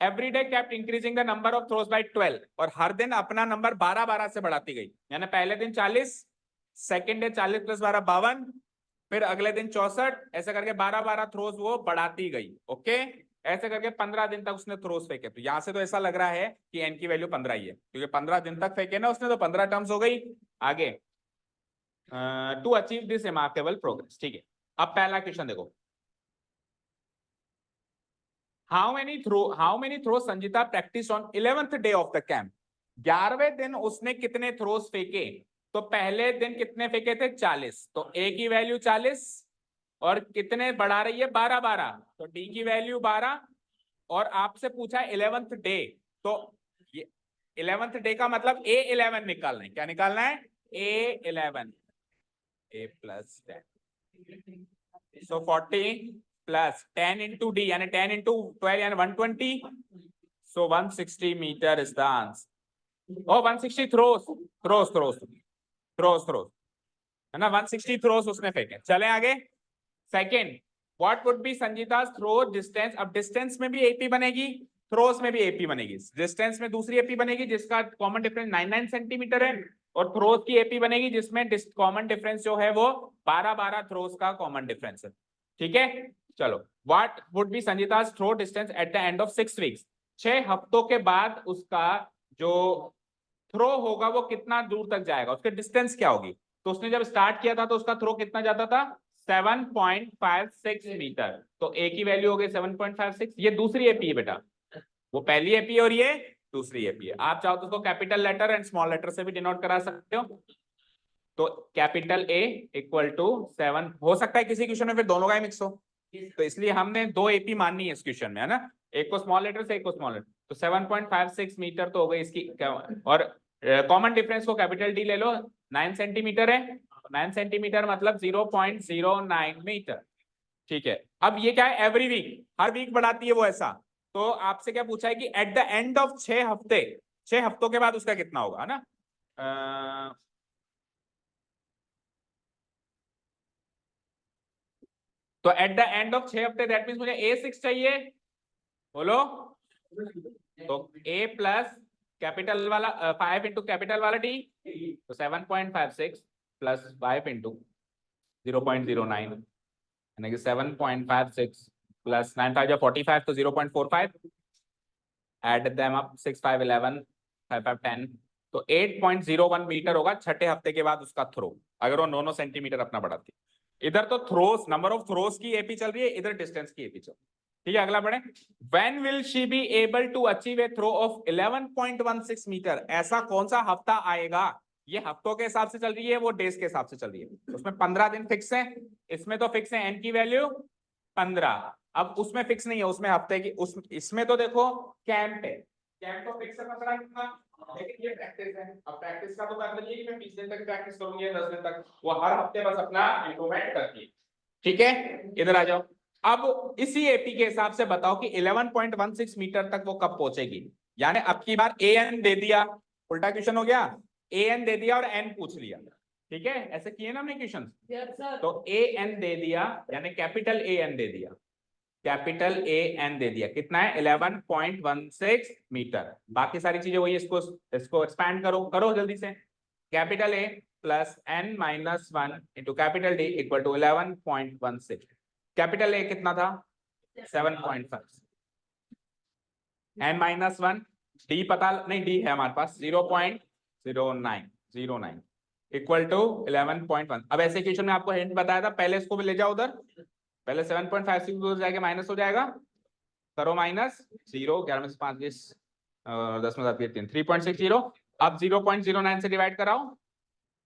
Every day kept increasing the number of throws by 12, और हर दिन अपना नंबर 12 से बढ़ाती गई, यानी पहले दिन 40, सेकेंड डे 40 + 12 52, फिर अगले दिन 64, ऐसे करके 12 थ्रोस वो बढ़ाती गई। ओके, ऐसे करके 15 दिन तक उसने थ्रोस फेंके। तो यहां से तो ऐसा लग रहा है कि एन की वैल्यू 15 ही है, क्योंकि 15 दिन तक फेंके ना उसने, तो 15 टर्म्स हो गई। आगे to achieve this remarkable progress, ठीक है। अब पहला क्वेश्चन देखो, how many throws Sanjita practice on 11th day of the camp, 11वें दिन उसने कितने थ्रोस फेंके? तो पहले दिन कितने फेंके थे, 40, तो ए की वैल्यू 40, और कितने बढ़ा रही है, 12, तो डी की वैल्यू 12, और आपसे पूछा है 11th डे, तो ये 11th डे का मतलब A11 निकालना है, क्या निकालना है, A11, A + 10, so 40 plus 10 into D यानी 10 इंटू 12 यानी 120. So 160 metre is the answer. ओ 160 थ्रोस है ना. 160 थ्रोस उसने फेंके. चले आगे. Second, what would be Sanjita's throw distance. अब डिस्टेंस में भी एपी बनेगी, थ्रोस में भी एपी बनेगी. डिस्टेंस में दूसरी एपी बनेगी जिसका कॉमन डिफरेंस 99 सेंटीमीटर है, और थ्रोस की एपी बनेगी जिसमें कॉमन डिफरेंस जो है वो 12 थ्रोस का कॉमन डिफरेंस है. ठीक है. चलो, what would be Sanjita's throw distance at the end of 6 weeks. 6 हफ्तों के बाद उसका जो थ्रो होगा वो कितना दूर तक जाएगा, उसकी डिस्टेंस क्या होगी. तो उसने जब स्टार्ट किया था तो उसका थ्रो कितना जाता था, 7.56 मीटर. तो ए की वैल्यू हो गई 7.56. ये दूसरी एपी है बेटा, वो पहली एपी है और ये दूसरी एपी है. आप चाहो तो उसको capital letter and small letter से भी डिनोट करा सकते हो. तो कैपिटल ए इक्वल टू 7. हो सकता है किसी क्वेश्चन में फिर दोनों का ही मिक्स हो, तो इसलिए हमने 2 एपी माननी है इस क्वेश्चन में, है ना. एक को स्मॉल लेटर से एक को स्मॉल लेटर. तो 7.56 मीटर तो हो गई इसकी. और कॉमन डिफरेंस को कैपिटल डी ले लो. 9 सेंटीमीटर है. 9 सेंटीमीटर मतलब 0.09 मीटर. ठीक है. अब ये क्या है, एवरी वीक, हर वीक बढ़ाती है वो ऐसा. तो आपसे क्या पूछा है कि एट द एंड ऑफ 6 हफ्ते, 6 हफ्तों के बाद उसका कितना होगा, है ना. तो एट द एंड ऑफ 6 हफ्ते, दैट मीन्स मुझे A6 चाहिए. बोलो. तो A प्लस कैपिटल वाला 5 इंटू कैपिटल वाला D, तो 7.56 प्लस 5 इंटू 0.09 यानी कि 7.56 प्लस 9 5 45 तो 0.45. Add them up 6 5 11 5 5 10. तो 8.01 मीटर होगा छठे हफ्ते के बाद उसका थ्रो, अगर वो 9 सेंटीमीटर अपना बढ़ाती. इधर तो थ्रोस, नंबर ऑफ थ्रोस की एपी चल रही है, इधर डिस्टेंस की एपी चल रही है. ठीक है. अगला बढ़े. When will she be able to achieve a throw of 11.16 metre. ऐसा कौन सा हफ्ता आएगा, ये हफ्तों के हिसाब से चल रही है, वो डेज के हिसाब से चल रही है. उसमें 15 दिन फिक्स है, इसमें तो फिक्स है एन की वैल्यू 15. अब उसमें फिक्स नहीं है, उसमें हफ्ते की, इसमें तो देखो कैंप है, कैंप तो फिक्स है 15 दिन का, लेकिन ये प्रैक्टिस है. अब प्रैक्टिस का तो मतलब ये कि मैं 20 दिन तक प्रैक्टिस करूंगी या 10 दिन तक, वो हर हफ्ते बस अपना इंप्रूवमेंट करती है. ठीक है. इधर आ जाओ. अब इसी एपी के हिसाब से बताओ कि 11.16 मीटर तक वो कब पहुंचेगी. यानी अब की बार ए एन दे दिया, उल्टा क्वेश्चन हो गया. ए एन दे दिया और एन पूछ लिया. ठीक है. ऐसे किए ना हमने क्वेश्चन. तो ए एन दे दिया यानी कैपिटल ए एन दे दिया, कैपिटल ए एन दे दिया. कितना है, 11.16 मीटर. बाकी सारी चीजें वही, इसको एक्सपैंड करो जल्दी से. Capital A plus N minus 1 into capital D equal to 11.16. Capital A कितना था, 7.5. एन माइनस 1, डी पता नहीं, डी है हमारे पास 0.09 इक्वल टू 11.1. अब ऐसे क्वेश्चन में आपको हिंट बताया था, पहले इसको ले जाओ उधर. पहले 7.56 दूर जाएगा, माइनस हो जाएगा. करो माइनस 0, 11 में से 5 10 में 7 3, 3.60. अब 0.09 से डिवाइड कराओ,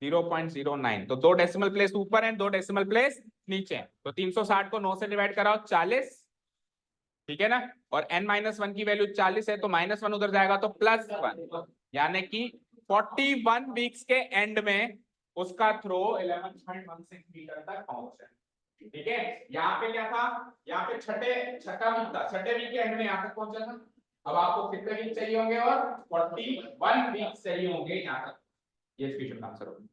0.09. तो 2 डेसिमल प्लेस ऊपर है, 2 डेसिमल प्लेस नीचे है. तो 360 को 9 से डिवाइड कराओ, 40. ठीक है ना. और n-1 की वैल्यू 40 है, तो -1 उधर जाएगा तो +1, यानी कि 41 वीक्स के एंड में उसका थ्रो 11.16 मीटर तक पहुंचा. ठीक है. यहाँ पे क्या था, यहाँ पे छठा वीक था, छठे वीक के एंड में यहाँ तक पहुंचा था. अब आपको कितने वीक चाहिए होंगे, और 41 वीक चाहिए होंगे यहाँ तक. ये क्वेश्चन का आंसर होगा.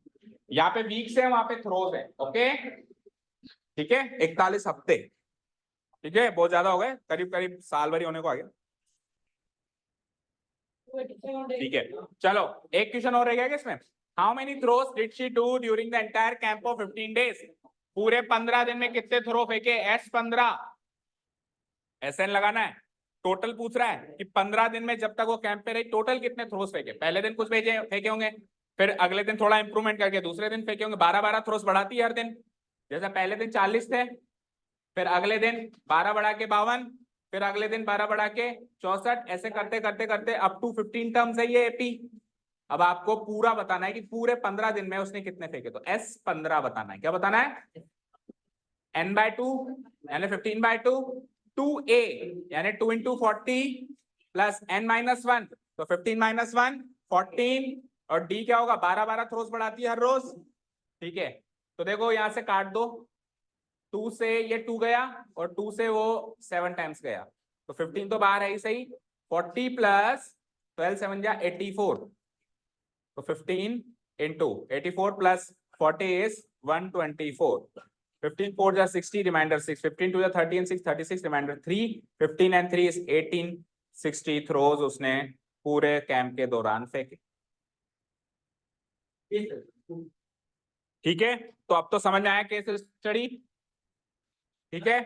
यहाँ पे वीक्स है, वहां पे थ्रोज है. ओके. ठीक है. 41 हफ्ते. ठीक है. बहुत ज्यादा हो गए, करीब करीब साल भरी होने को आ गया. ठीक है. चलो एक क्वेश्चन और रह गया इसमें. How many throws did she do during the entire camp of 15 days. पूरे 15 दिन में कितने थ्रो फेंके. S15 SN लगाना है. टोटल पूछ रहा है कि 15 दिन में जब तक वो कैंप पे रही टोटल कितने थ्रोस फेंके. पहले दिन कुछ भेजे फेंके होंगे, फिर अगले दिन थोड़ा इंप्रूवमेंट करके दूसरे दिन फेंके होंगे. 12 थ्रोस बढ़ाती है हर दिन. जैसे पहले दिन 40 थे, फिर अगले दिन 12 बढ़ा के 52, फिर अगले दिन 12 बढ़ा के 64. ऐसे करते करते करते अप टू 15 टर्म्स है ये एपी. अब आपको पूरा बताना है कि पूरे 15 दिन में उसने कितने फेंके. तो S15 बताना है. क्या बताना है, n/2 यानी 15/2, 2a यानी 2 इंटू 40 प्लस n-1 तो 15 - 1 14. और d क्या होगा, 12 थ्रोस बढ़ाती है हर रोज. ठीक है. तो देखो यहां से काट दो, 2 से ये 2 गया और 2 से वो 7 टाइम्स गया, तो 15 तो बाहर है ही सही। 40 प्लस 12 7 जा 84, तो 15 इंटू 84 प्लस 40 इज 124। 15 4 जा 60, रिमाइंडर 6, 15 2 जा 30 and 6 36, remainder 3, 15 and 3 is 18, 60 throws उसने पूरे कैंप के दौरान फेंके। ठीक है, तो अब तो समझ में आया केस स्टडी। ठीक है,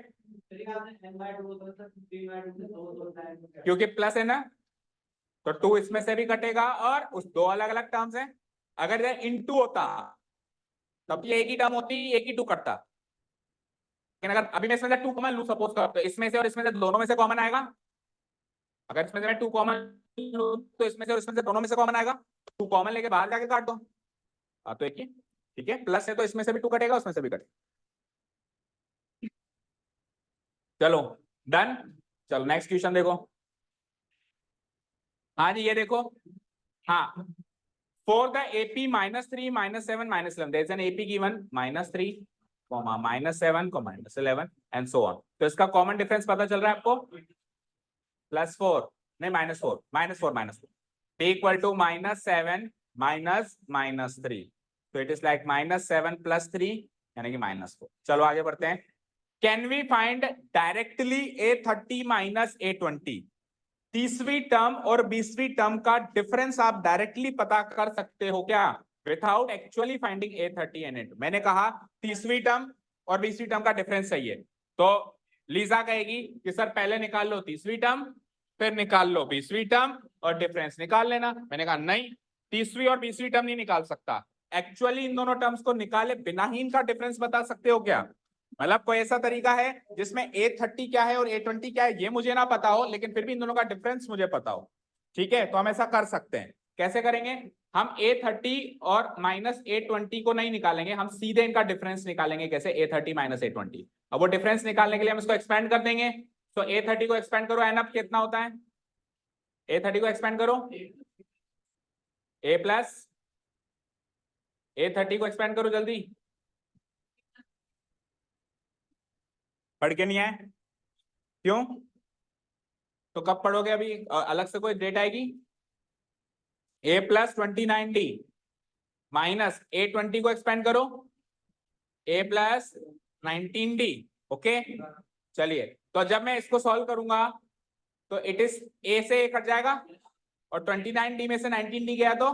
क्योंकि प्लस है ना, तो 2 इसमें से भी कटेगा और उस दो अलग अलग टर्म्स हैं। अगर ये इनटू होता तब ये एक ही टर्म होती, एक ही 2 कटता। लेकिन अगर अभी मैं इसमें से 2 कॉमन लूं सपोज कर, तो इसमें से और इसमें से दोनों में से कॉमन आएगा। अगर इसमें से मैं 2 कॉमन लूं तो इसमें से और इसमें से दोनों में से कॉमन आएगा। 2 कॉमन लेके बाहर जाके काट दो, तो एक ही। ठीक है, प्लस है तो इसमें से भी 2 कटेगा, उसमें से भी कटेगा। चलो डन। चलो नेक्स्ट क्वेश्चन देखो। हाँ जी, ये देखो। हाँ, for the AP -3 -7 -11 there is an AP given -3 -7 -11 and so on। तो इसका कॉमन डिफरेंस पता चल रहा है आपको, +4 नहीं -4 b equal to -7 -3, तो इट इज लाइक -7 + 3 यानी कि -4। चलो आगे बढ़ते हैं। Can we find directly A30 - A20? तीसरी टर्म और 20वीं टर्म का डिफरेंस आप डायरेक्टली पता कर सकते हो क्या, without actually finding A30 and A20? मैंने कहा तीसरी टर्म और 20वीं टर्म का डिफरेंस चाहिए, तो लीजा कहेगी कि सर पहले निकाल लो तीसरी टर्म, फिर निकाल लो 20वीं टर्म और डिफरेंस निकाल लेना। मैंने कहा नहीं, तीसरी और 20वीं टर्म नहीं निकाल सकता। एक्चुअली इन दोनों टर्म्स को निकाले बिना ही इनका डिफरेंस बता सकते हो क्या? मतलब कोई ऐसा तरीका है जिसमें A30 क्या है और A20 क्या है ये मुझे ना पता हो, लेकिन फिर भी इन दोनों का डिफरेंस मुझे पता हो। ठीक है, तो हम ऐसा कर सकते हैं। कैसे करेंगे? हम A30 और -A20 को नहीं निकालेंगे, हम सीधे इनका डिफरेंस निकालेंगे। कैसे? A30 - A20। अब वो डिफरेंस निकालने के लिए हम इसको एक्सपेंड कर देंगे। तो A30 को एक्सपेंड करो, एन अप कितना होता है? A30 को एक्सपेंड करो, A प्लस A30 को एक्सपेंड करो जल्दी। पढ़ के नहीं आए क्यों? तो कब पढ़ोगे? अभी अलग से कोई डेट आएगी? A + 29D माइनस A20 को एक्सपेंड करो, A + 19D। ओके, चलिए, तो जब मैं इसको सॉल्व करूंगा तो इट इज A से A कट जाएगा और 29D में से 19D गया तो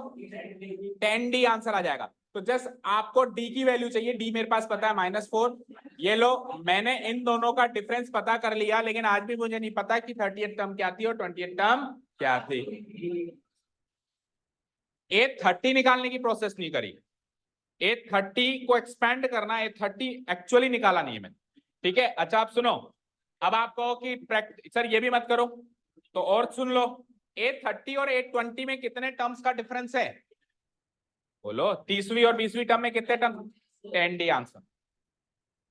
10D आंसर आ जाएगा। तो जस्ट आपको D की वैल्यू चाहिए, D मेरे पास पता है -4। ये लो, मैंने इन दोनों का डिफरेंस पता कर लिया, लेकिन आज भी मुझे नहीं पता कि 30th टर्म क्या थी और 20th टर्म क्या थी। A30 निकालने की प्रोसेस नहीं करी, A30 को एक्सपेंड करना, A30 एक्चुअली निकाला नहीं है मैंने। ठीक है, अच्छा आप सुनो, अब आप कहो कि सर ये भी मत करो, तो और सुन लो, A30 और A20 में कितने टर्म्स का डिफरेंस है? बोलो, तीसवीं और 20वीं टर्म में कितने टर्म? 10D answer.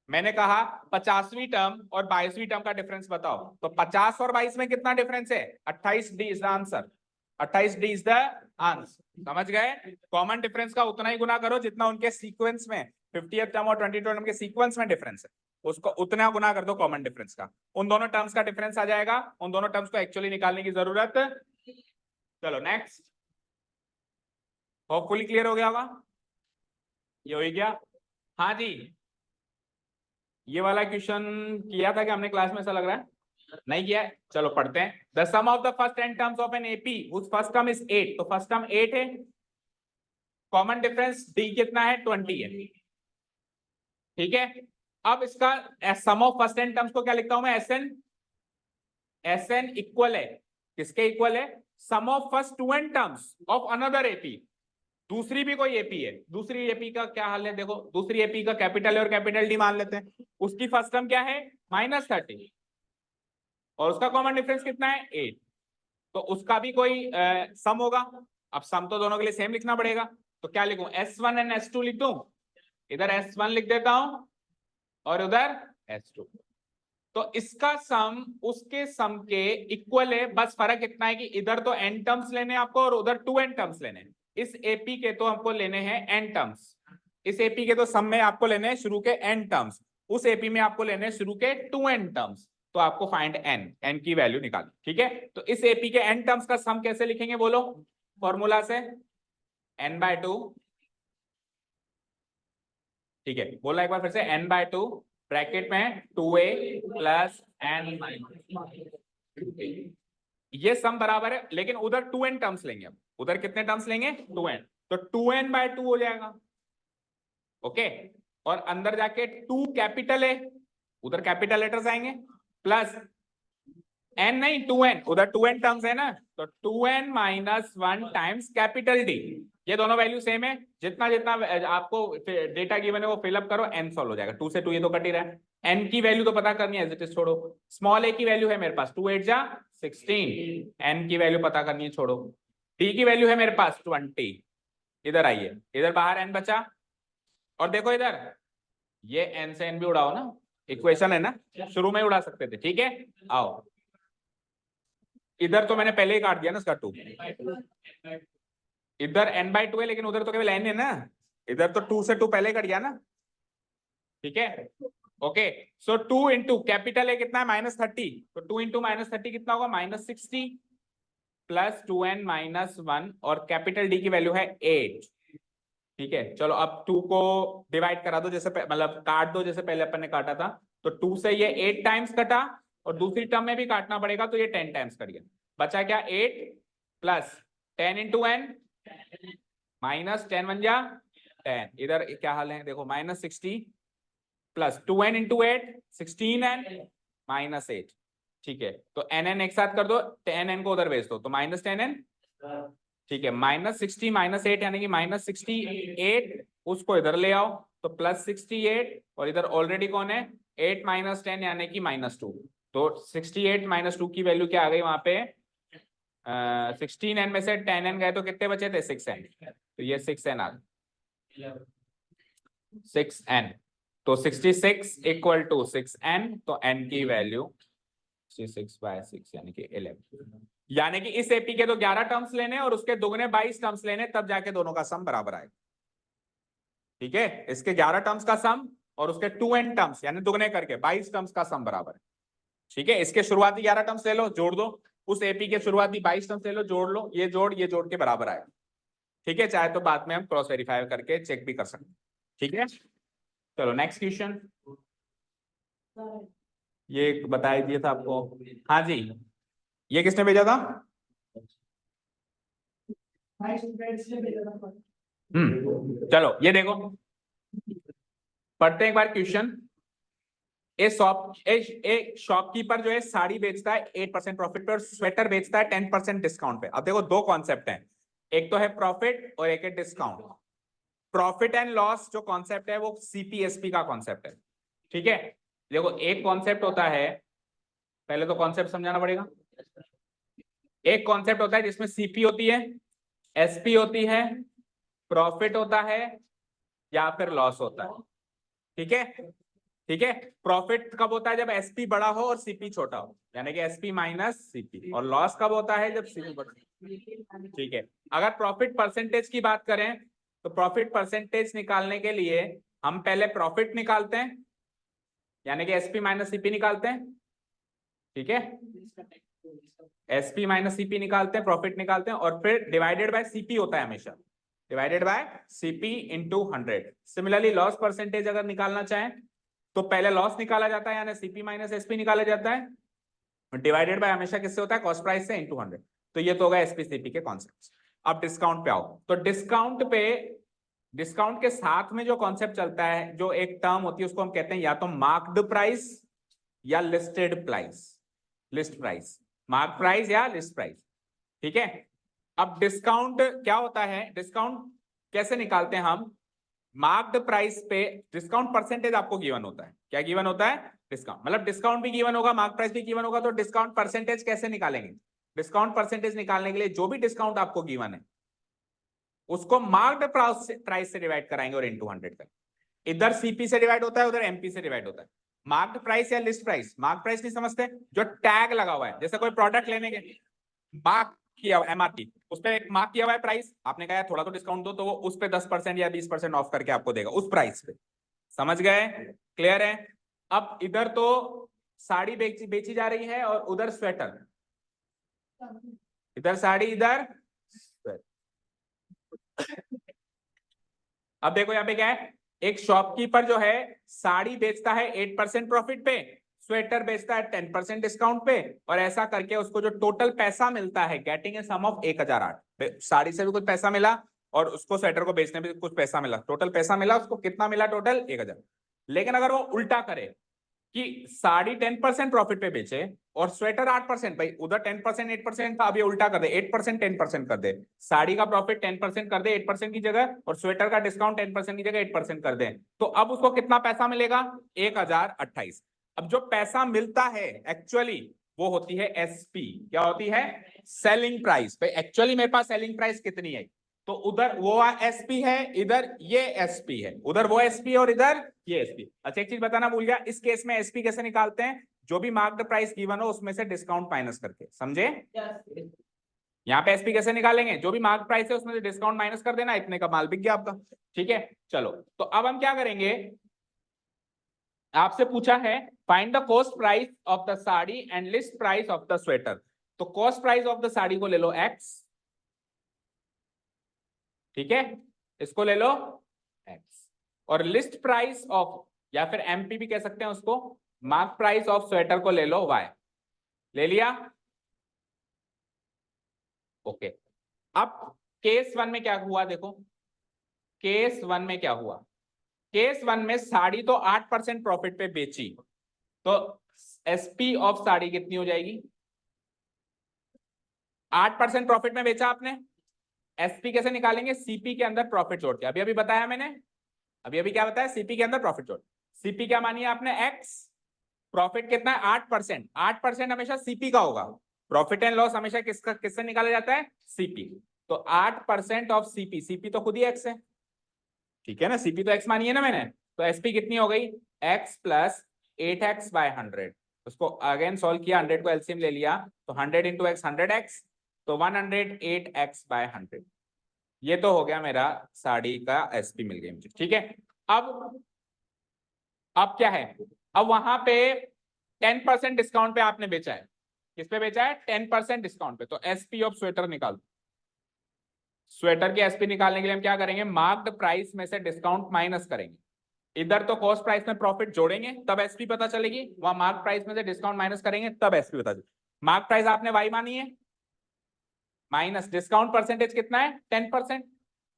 मैंने कहा 50वीं टर्म और 22वीं टर्म का डिफरेंस बताओ, तो 50 और 22 में कितना डिफरेंस है? 28D is the answer. 28D is the answer. समझ गए? कॉमन डिफरेंस का उतना ही गुना करो जितना उनके सीक्वेंस में 50th टर्म और 22nd टर्म के सीक्वेंस में डिफरेंस है, उसको उतना गुना कर दो कॉमन डिफरेंस का। उन दोनों टर्म्स का डिफरेंस आ जाएगा, उन दोनों टर्म्स को एक्चुअली निकालने की जरूरत। चलो नेक्स्ट, होपफुली क्लियर हो गया होगा। ये हो गया? हाँ जी, ये वाला क्वेश्चन किया था कि हमने क्लास में, ऐसा लग रहा है नहीं किया है। चलो पढ़ते हैं। The sum of the first 10 terms of an AP which first term is 8, तो फर्स्ट टर्म 8 है, कॉमन डिफरेंस डी कितना है? 20 है। ठीक है, अब इसका सम ऑफ फर्स्ट 10 टर्म्स को क्या लिखता हूं मैं? एसएन इक्वल है किसके इक्वल है? Sum of first 2n terms of another AP. दूसरी भी कोई एपी है, दूसरी एपी का क्या हाल है देखो, दूसरी एपी का कैपिटल है और कैपिटल डी मान लेते हैं। उसकी फर्स्ट टर्म क्या है? -30 और उसका कॉमन डिफरेंस कितना है? 8। तो उसका भी कोई सम होगा। अब सम तो दोनों के लिए सेम लिखना पड़ेगा, तो क्या लिखूं? S1 एंड S2 लिख दूं? इधर S1 लिख देता हूं और उधर S2। तो इसका सम उसके सम के इक्वल है, बस फर्क इतना है कि इधर तो n टर्म्स लेने आपको और उधर 2n टर्म्स लेने। इस एपी के तो हमको लेने हैं n टर्म्स, इस एपी के तो सम में आपको लेने हैं शुरू के n टर्म्स। उस एपी में आपको लेने शुरू के 2n टर्म्स, तो आपको फाइंड n की वैल्यू निकाली, ठीक है। तो इस एपी के n टर्म्स का सम कैसे लिखेंगे बोलो, फॉर्मूला से n/2, ठीक है, बोला एक बार फिर से, n/2 ब्रैकेट में 2a प्लस n, ये सम बराबर है, लेकिन उधर 2n टर्म्स लेंगे, अब उधर कितने टर्म्स लेंगे 2n, तो 2n/2 हो जाएगा, ओके। और अंदर जाके 2 कैपिटल है, उधर कैपिटल लेटर्स आएंगे, प्लस n नहीं 2n, उधर 2n टर्म्स है ना, तो 2n minus 1 times capital D, ये दोनों वैल्यू सेम है, जितना जितना आपको डेटा गिवन है वो फिलअप करो, n सॉल्व हो जाएगा। 2 से 2 ये तो कट ही रहा है, n की वैल्यू तो पता करनी है, एज इट इज छोड़ो, स्मॉल a की वैल्यू है मेरे पास 2 8 जा 16, n की वैल्यू पता करनी है, छोड़ो, d की वैल्यू है मेरे पास 20, इधर आइए, इधर बाहर n बचा, और देखो इधर ये n से n भी उड़ाओ ना, इक्वेशन है ना, शुरू में उड़ा सकते थे, ठीक है। आओ इधर तो मैंने पहले ही काट दिया ना इसका 2, इधर n/2 है, लेकिन उधर तो केवल n है ना, इधर तो 2 से 2 पहले कट गया ना, ठीक है, ओके। सो 2 इंटू कैपिटल है कितना है -30, तो 2 इंटू -30 कितना होगा -60 प्लस 2n माइनस 1, और कैपिटल डी की वैल्यू है 8, ठीक है। चलो अब 2 को डिवाइड करा दो, जैसे मतलब काट दो जैसे पहले अपन ने काटा था, तो 2 से ये 8 टाइम्स कटा, और दूसरी टर्म में भी काटना पड़ेगा, तो ये 10 टाइम्स कट गया, बचा क्या 8 प्लस 10 इंटू n माइनस 10 बन जा 10, इधर क्या हाल है देखो, -60 plus 2n into 8 16n minus 8, ठीक है। तो n एक साथ कर दो, 10n को उधर भेज दो, तो -10n, ठीक है, -60 -8 यानी कि -68, उसको इधर ले आओ तो +68, और इधर ऑलरेडी कौन है 8 - 10 यानी कि -2, तो 68 - 2 की वैल्यू क्या आ गई वहां पे, 16n में से 10n गए तो कितने बचे थे 6n, तो ये 6n आ गया, 6n, तो 66 इक्वल टू 6n, तो n की वैल्यू 66/6 यानी कि 11, यानी कि इस एपी के तो 11 टर्म्स लेने और उसके दोगुने 22 टर्म्स लेने, तब जाके दोनों का सम बराबर आएगा, ठीक है। इसके 11 टर्म्स का सम और उसके 2n टर्म्स यानी दुगने करके 22 टर्म्स का सम बराबर है, ठीक है। इसके शुरुआती 11 टर्म्स ले लो, जोड़ दो, उस एपी के शुरुआती 22 टर्म्स ले लो, जोड़ लो, ये जोड़ के बराबर आएगा, ठीक है। चाहे तो बाद में हम क्रॉस वेरीफाई करके चेक भी कर सकते हैं, ठीक है। चलो नेक्स्ट क्वेश्चन, ये बता दिया था आपको, हाँ जी, ये किसने भेजा था, चलो ये देखो, पढ़ते हैं एक बार क्वेश्चन। एक शॉपकीपर जो है साड़ी बेचता है 8% प्रॉफिट पे और स्वेटर बेचता है 10% डिस्काउंट पे। अब देखो दो कॉन्सेप्ट हैं, एक तो है प्रॉफिट और एक है डिस्काउंट। प्रॉफिट एंड लॉस जो कॉन्सेप्ट है वो सीपीएसपी का कॉन्सेप्ट है, ठीक है। देखो एक कॉन्सेप्ट होता है, पहले तो कॉन्सेप्ट समझाना पड़ेगा। एक कॉन्सेप्ट होता है जिसमें सीपी होती है, एसपी होती है, प्रॉफिट होता है या फिर लॉस होता है, ठीक है, ठीक है। प्रॉफिट कब होता है, जब एसपी बड़ा हो और सीपी छोटा हो, यानी कि एसपी माइनस सीपी। और लॉस कब होता है, जब सीपी बड़ा, ठीक है। अगर प्रॉफिट परसेंटेज की बात करें तो प्रॉफिट परसेंटेज निकालने के लिए हम पहले प्रॉफिट निकालते हैं, यानी कि एसपी माइनस सीपी निकालते हैं, ठीक है। एसपी माइनस सीपी निकालते हैं, प्रॉफिट निकालते हैं, और फिर डिवाइडेड बाय सीपी होता है हमेशा, divided by CP into 100। Similarly loss percentage अगर निकालना चाहें तो पहले लॉस निकाला जाता है, यानी सीपी माइनस एसपी निकाला जाता है, डिवाइडेड बाय हमेशा किससे होता है, कॉस्ट प्राइस से इंटू 100। तो ये तो होगा एसपी सीपी के कॉन्सेप्ट। अब डिस्काउंट पे आओ, तो डिस्काउंट के साथ में जो कॉन्सेप्ट चलता है, जो एक टर्म होती है उसको हम कहते हैं या तो मार्क्ड प्राइस या listed price, list price, mark price या लिस्ट प्राइस, ठीक है। अब डिस्काउंट क्या होता है, डिस्काउंट कैसे निकालते हैं हम, मार्क्ड प्राइस पे डिस्काउंट परसेंटेज आपको गिवन होता है, क्या गिवन होता है, डिस्काउंट, मतलब डिस्काउंट भी गिवन होगा, मार्क प्राइस भी गिवन होगा, तो डिस्काउंट परसेंटेज कैसे निकालेंगे, डिस्काउंट परसेंटेज निकालने के लिए जो भी डिस्काउंट आपको गिवन है उसको मार्क्ड प्राइस से डिवाइड कराएंगे और इनटू 100 करेंगे। इधर सीपी से डिवाइड होता है, उधर एमपी से डिवाइड होता है। मार्क्ड प्राइस या लिस्ट प्राइस, मार्क प्राइस नहीं समझते, जो टैग लगा हुआ है, जैसे कोई प्रोडक्ट लेने के मार्क किया हुआ एमआरपी, उस पर एक मार्क किया हुआ है प्राइस, आपने कहा थोड़ा तो डिस्काउंट दो, तो वो उस पे 10% या 20% ऑफ करके आपको देगा उस प्राइस पे, समझ गए, क्लियर है। अब इधर तो साड़ी बेची जा रही है और उधर स्वेटर, इधर साड़ी इधर स्वेटर। अब देखो यहाँ पे क्या है, एक शॉपकीपर जो है साड़ी बेचता है 8% प्रॉफिट पे, स्वेटर बेचता है 10% डिस्काउंट पे, और ऐसा करके उसको जो टोटल पैसा मिलता है getting a sum of 1008। Sari से भी कुछ पैसा मिला और उसको स्वेटर को बेचने में कुछ पैसा मिला, टोटल पैसा मिला उसको, कितना मिला टोटल 1000। लेकिन अगर वो उल्टा करे कि साड़ी 10% प्रॉफिट पे बेचे और स्वेटर 8%, भाई उधर 10% 8% था, अब ये उल्टा कर दे 8% 10% कर दे, साड़ी का प्रॉफिट 10% कर दे 8% की जगह, और स्वेटर का डिस्काउंट 10% की जगह 8% कर दे, तो अब उसको कितना पैसा मिलेगा 1028। अब जो पैसा मिलता है एक्चुअली वो होती है एसपी, क्या होती है सेलिंग प्राइस। भाई एक्चुअली मेरे पास सेलिंग प्राइस कितनी है, तो उधर वो एसपी है, इधर ये एसपी है, उधर वो एसपी और इधर ये एसपी। अच्छा एक चीज बताना भूल गया, इस केस में एसपी कैसे निकालते हैं, जो भी मार्क्ड प्राइस गिवन हो उसमें से डिस्काउंट माइनस करके, समझे। यहाँ पे एसपी कैसे निकालेंगे, जो भी मार्क प्राइस है उसमें से डिस्काउंट माइनस कर देना, इतने का माल बिक गया आपका। ठीक है चलो, तो अब हम क्या करेंगे, आपसे पूछा है find the cost price of the sari and list price of the sweater. तो cost price of the sari को ले लो एक्स, ठीक है, इसको ले लो एक्स, और लिस्ट प्राइस ऑफ, या फिर एमपी भी कह सकते हैं उसको, मार्क प्राइस ऑफ स्वेटर को ले लो वाई। ले लिया, ओके। अब केस वन में क्या हुआ देखो, केस वन में क्या हुआ, केस वन में साड़ी तो 8% प्रॉफिट पे बेची, तो एसपी ऑफ साड़ी कितनी हो जाएगी, 8% प्रॉफिट में बेचा आपने, एसपी कैसे निकालेंगे, सीपी के अंदर प्रॉफिट जोड़ के, अभी अभी बताया मैंने, अभी अभी क्या बताया, सीपी के अंदर प्रॉफिट जोड़, सीपी क्या मानिए आपने एक्स, प्रॉफिट कितना है 8%, 8% हमेशा सीपी का होगा, प्रॉफिट एंड लॉस हमेशा किसका किससे निकाला जाता है, सीपी। तो 8% ऑफ सीपी, सीपी तो खुद ही एक्स है, ठीक है ना, सीपी तो एक्स मानिए ना मैंने, तो एसपी कितनी हो गई एक्स प्लस 8x/100, उसको अगेन सॉल्व किया, 100 को एलसीएम ले लिया, तो 100 इंटू एक्स 100x, तो 108x/100, ये तो हो गया मेरा साड़ी का एसपी मिल गया मुझे, ठीक है। अब क्या है, अब वहां पे 10% डिस्काउंट पे आपने बेचा है, किस पे बेचा है 10% डिस्काउंट पे, तो एसपी ऑफ स्वेटर निकाल, स्वेटर की एसपी निकालने के लिए हम क्या करेंगे, मार्क्ड प्राइस में से डिस्काउंट माइनस करेंगे, इधर तो कॉस्ट प्राइस में प्रॉफिट जोड़ेंगे तब एसपी पता चलेगी, वहां मार्क प्राइस में से डिस्काउंट माइनस करेंगे तब एसपी पता चलेगी। मार्क प्राइस आपने वाई मानी है, माइनस डिस्काउंट परसेंटेज कितना है 10%,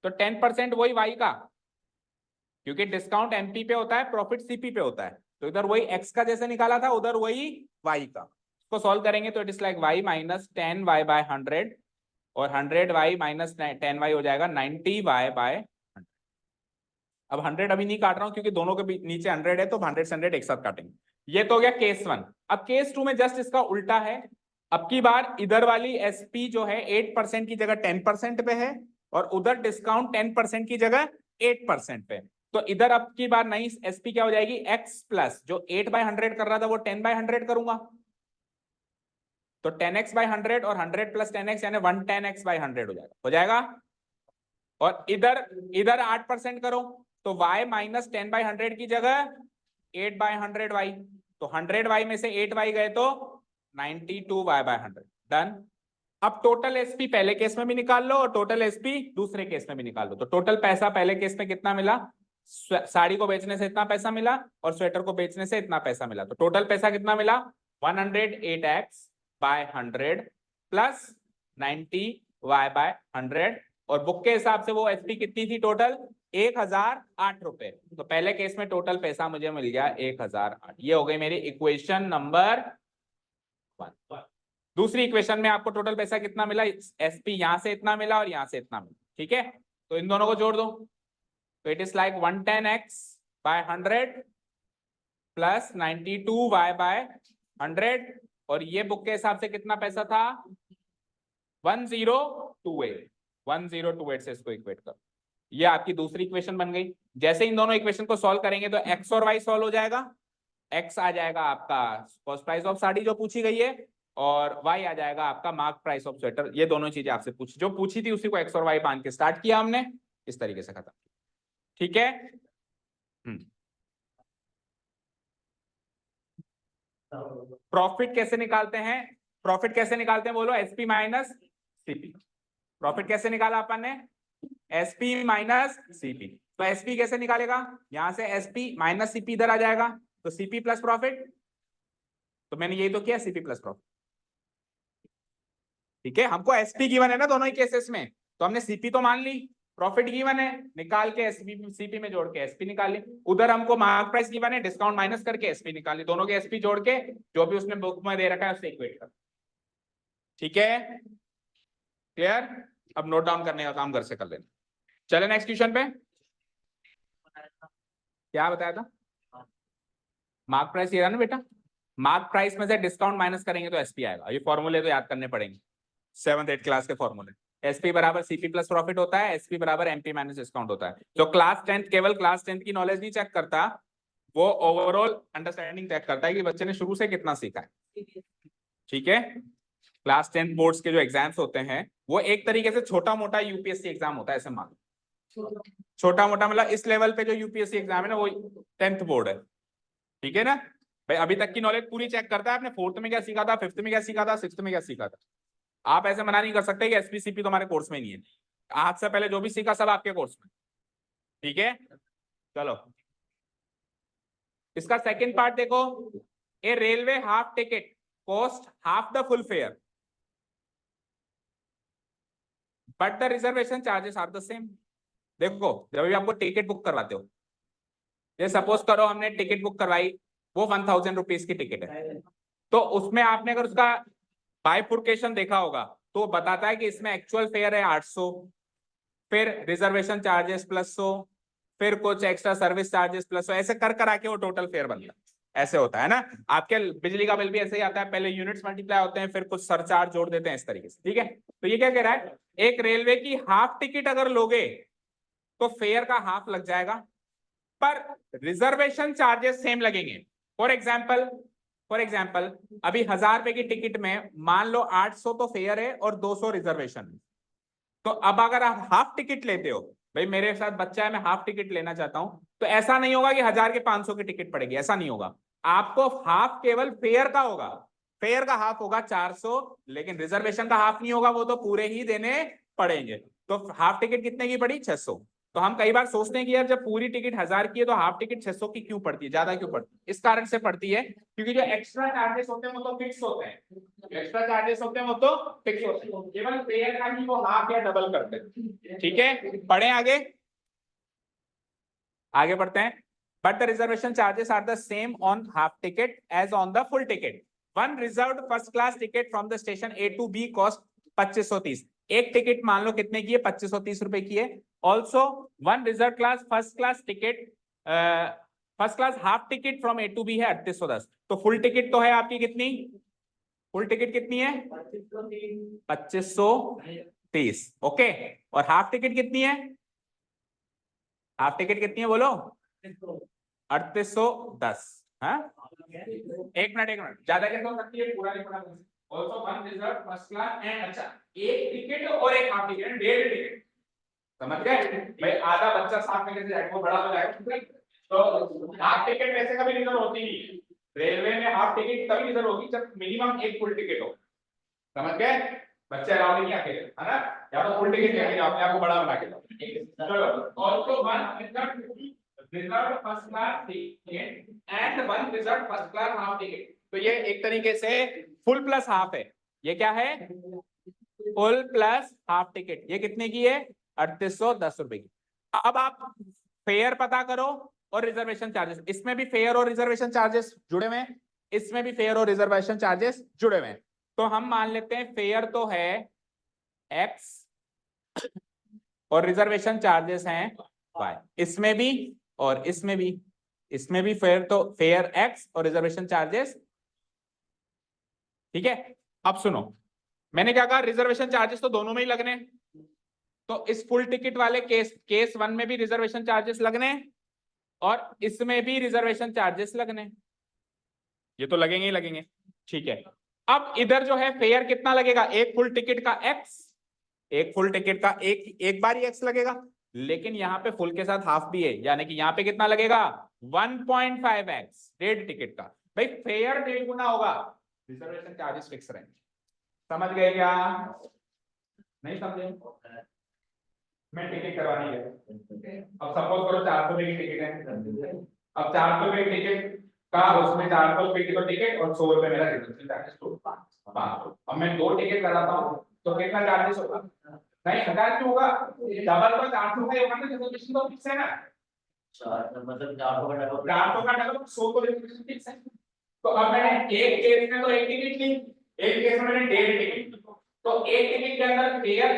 तो 10% वही वाई का, क्योंकि डिस्काउंट एमपी पे होता है प्रॉफिट सीपी पे होता है, तो इधर वही एक्स का जैसे निकाला था उधर वही वाई का, इसको सॉल्व करेंगे तो it is like why minus 10y/100, और 100y माइनस 10y हो जाएगा 90y/100। अब 100 अभी नहीं काट रहा हूं क्योंकि दोनों के नीचे 100 है, तो 100 से 100 एक साथ काटेंगे। ये तो हो गया केस वन। अब केस टू में जस्ट इसका उल्टा है, अब की बार इधर वाली एसपी जो है 8% की जगह 10% पे है, और उधर डिस्काउंट 10% की जगह 8% पे, तो इधर अब की बार नई एसपी क्या हो जाएगी एक्स प्लस, जो 8/100 कर रहा था वो 10/100 करूंगा, तो 10x/100 और 100 प्लस 10x यानी 110x/100 हो जाएगा, और इधर इधर 8% करो, तो y माइनस 10/100 की जगह 8/100y, तो 100y में से 8y गए तो 92y/100, डन। अब टोटल एसपी पहले केस में भी निकाल लो और टोटल एसपी दूसरे केस में भी निकाल लो, तो टोटल पैसा पहले केस में कितना मिला, साड़ी को बेचने से इतना पैसा मिला और स्वेटर को बेचने से इतना पैसा मिला, तो टोटल पैसा कितना मिला 108x/100 प्लस 90y/100, और बुक के हिसाब से वो एसपी कितनी थी टोटल 1008 रुपए, तो पहले केस में टोटल पैसा मुझे मिल गया 1008। ये हो गई मेरी इक्वेशन नंबर 1। दूसरी इक्वेशन में आपको टोटल पैसा कितना मिला, एसपी यहां से इतना मिला और यहां से इतना मिला, ठीक है, तो इन दोनों को जोड़ दो, तो it is like 110x/100 plus 92y/100, और ये बुक के हिसाब से कितना पैसा था 1028 से इसको इक्वेट कर, ये आपकी दूसरी इक्वेशन बन गई। जैसे इन दोनों इक्वेशन को सॉल्व करेंगे तो एक्स और वाई सॉल्व हो जाएगा, एक्स आ जाएगा आपका कॉस्ट प्राइस ऑफ साड़ी जो पूछी गई है, और वाई आ जाएगा आपका मार्क प्राइस ऑफ स्वेटर, ये दोनों चीजें आपसे जो पूछी थी उसी को एक्स और वाई मान के स्टार्ट किया हमने, इस तरीके से खत्म, ठीक है। प्रॉफिट कैसे निकालते हैं? प्रॉफिट कैसे निकालते हैं बोलो? SP minus CP. प्रॉफिट कैसे निकाला अपन ने? SP minus CP. तो एसपी कैसे निकालेगा? यहां से एसपी माइनस सीपी इधर आ जाएगा, तो सीपी प्लस प्रॉफिट। तो मैंने यही तो किया, सीपी प्लस प्रॉफिट। ठीक है, हमको एसपी गिवन है ना दोनों ही केसेस में, तो हमने सीपी तो मान ली, प्रॉफिट गिवन है, निकाल के एसपी सीपी में जोड़ के एसपी निकाल ली। उधर हमको मार्क प्राइस गिवन है, डिस्काउंट माइनस करके एसपी निकाल ली। दोनों के एसपी जोड़ के जो भी उसने बुक में दे रखा है उससे इक्वेट कर। ठीक है, क्लियर? अब नोट डाउन करने का काम घर से कर लेना। चले नेक्स्ट क्वेश्चन पे। क्या बताया था? मार्क प्राइस ये रहा ना बेटा, मार्क प्राइस में से डिस्काउंट माइनस करेंगे तो एसपी आएगा। ये फॉर्मूले तो याद करने पड़ेंगे, 7th 8th क्लास के फॉर्मूले। एसपी बराबर सीपी प्लस प्रॉफिट होता है, एसपी बराबर एमपी माइनस डिस्काउंट होता है। जो क्लास 10th केवल क्लास 10th की नॉलेज नहीं चेक करता, वो ओवरऑल अंडरस्टैंडिंग चेक करता है कि बच्चे ने शुरू से कितना सीखा है। ठीक है, क्लास 10th बोर्ड्स के जो एग्जाम्स होते हैं वो एक तरीके से छोटा मोटा यूपीएससी एग्जाम होता है, ऐसे मान। छोटा मोटा मतलब इस लेवल पे जो यूपीएससी एग्जाम है ना वो 10th बोर्ड है। ठीक है ना भाई, अभी तक की नॉलेज पूरी चेक करता है, आपने 4th में क्या सीखा था, 5th में क्या सीखा था, 6th में क्या सीखा था। आप ऐसे मना नहीं कर सकते कि एसपीसीपी तुम्हारे कोर्स में नहीं है। आज से पहले जो भी सीखा सब आपके कोर्स में। ठीक है, चलो इसका सेकंड पार्ट देखो। A railway half ticket cost half the full fare but the reservation charges are the same. देखो जब भी आपको टिकट बुक करवाते हो, ये सपोज करो हमने टिकट बुक करवाई, वो 1000 रुपीज की टिकट है, तो उसमें आपने अगर उसका बाइफुर्केशन देखा होगा तो बताता है कि इसमें एक्चुअल फेयर है 800, फिर रिजर्वेशन चार्जेस प्लस 100, फिर कुछ एक्स्ट्रा सर्विस चार्जेस प्लस 100, ऐसे कर आके वो टोटल फेयर बनता है। ऐसे होता है ना, आपके बिजली का बिल भी ऐसे ही आता है, पहले यूनिट्स मल्टीप्लाई होते हैं फिर कुछ सरचार्ज जोड़ देते हैं इस तरीके से। ठीक है, तो ये क्या कह रहा है, एक रेलवे की हाफ टिकट अगर लोगे तो फेयर का हाफ लग जाएगा, पर रिजर्वेशन चार्जेस सेम लगेंगे। फॉर एग्जाम्पल अभी 1000 रुपए की टिकट में मान लो 800 तो फेयर है और 200 रिजर्वेशन। तो अब अगर आप हाफ टिकट लेते हो, भाई मेरे साथ बच्चा है मैं हाफ टिकट लेना चाहता हूं, तो ऐसा नहीं होगा कि 1000 के 500 की टिकट पड़ेगी, ऐसा नहीं होगा। आपको हाफ केवल फेयर का होगा, फेयर का हाफ होगा 400, लेकिन रिजर्वेशन का हाफ नहीं होगा, वो तो पूरे ही देने पड़ेंगे। तो हाफ टिकट कितने की पड़ी? 600। तो हम कई बार सोचते हैं कि यार जब पूरी टिकट 1000 की है तो हाफ टिकट 600 की क्यों पड़ती है, ज्यादा क्यों पड़ती है? इस कारण से पड़ती है क्योंकि जो एक्स्ट्रा चार्जेस होते हैं वो तो फिक्स होते हैं, एक्स्ट्रा चार्जेस होते हैं वो तो फिक्स होते हैं, केवल फेयर का ही वो हाफ या डबल करते हैं। ठीक है, पढ़े आगे, आगे बढ़ते हैं। But the reservation charges are the same on half ticket as on the full ticket. One reserved first class ticket from the station A to B cost 2530। एक टिकट मान लो कितने की है? 2530 रुपए की है। Also one reserve class first class ticket, first class half ticket from A to B है 3810। तो फुल टिकट तो है आपकी कितनी? फुल टिकट कितनी है? 2530। ओके, और हाफ टिकट कितनी है? हाफ टिकट कितनी है बोलो? 3810। हाँ, एक मिनट ज्यादा कैसे हो सकती है, पूरा नहीं पढ़ा। Also one reserve first class and, अच्छा एक टिकट और एक हाफ टिकट, 1.5 टिकट, समझ गए भाई? आधा बच्चा साथ में कैसे जाएगा, वो बड़ा हो जाएगा। तो हाफ टिकट वैसे कभी रिजर्व होती नहीं है, रेलवे में हाफ टिकट तभी रिजर्व होगी जब मिनिमम एक फुल टिकट हो, समझ गए? बच्चे अलाउ नहीं आके, है ना? या तो फुल टिकट लेके जाओ, अपने आप को बड़ा बना के जाओ। चलो, also one reserve first class ticket and one reserve first class half ticket. तो ये एक तरीके से फुल प्लस हाफ है। ये क्या है? Full plus half ticket. ये कितने की है? 3810 रुपए की। अब आप फेयर पता करो और रिजर्वेशन चार्जेस, इसमें भी फेयर और रिजर्वेशन चार्जेस जुड़े हुए हैं, इसमें भी फेयर और रिजर्वेशन चार्जेस जुड़े हुए हैं। तो हम मान लेते हैं फेयर तो है x और रिजर्वेशन चार्जेस हैं y, इसमें भी और इसमें भी। इसमें भी फेयर तो फेयर x और रिजर्वेशन चार्जेस। ठीक है, अब सुनो, मैंने क्या कहा, रिजर्वेशन चार्जेस तो दोनों में ही लगने, तो इस फुल टिकट वाले केस 1 में भी रिजर्वेशन चार्जेस लगने और इसमें भी रिजर्वेशन चार्जेस लगने, ये तो लगेंगे ही लगेंगे। ठीक है, अब इधर जो है फेयर कितना लगेगा? एक फुल टिकट का x, एक फुल टिकट का एक बार ही x लगेगा, लेकिन यहाँ पे फुल के साथ हाफ भी है, यानी कि यहाँ पे कितना लगेगा? 1.5x, 1.5 टिकट का। भाई फेयर 1.5 गुना होगा, रिजर्वेशन चार्जेस फिक्स रहेंगे। समझ गए क्या? नहीं समझे? मैं टिकट करवानी है, अब सपोज करो 400 रुपए की टिकट है, अब 400 रुपए की टिकट का उसमें 400 रुपए की तो टिकट और 100 रुपए मेरा रिजर्वेशन चार्जेस, तो 500। अब मैं 2 टिकट कराता हूँ तो कितना चार्जेस होगा? नहीं 1000 क्यों होगा? डबल तो 400 का ही होगा ना, रिजर्वेशन तो फिक्स है ना, मतलब 400 का डबल 400 का डबल 100 तो रिजर्वेशन फिक्स है। तो अब मैंने एक केस में तो एक टिकट ली, एक केस में मैंने 1.5 टिकट, तो एक टिकट के अंदर फेयर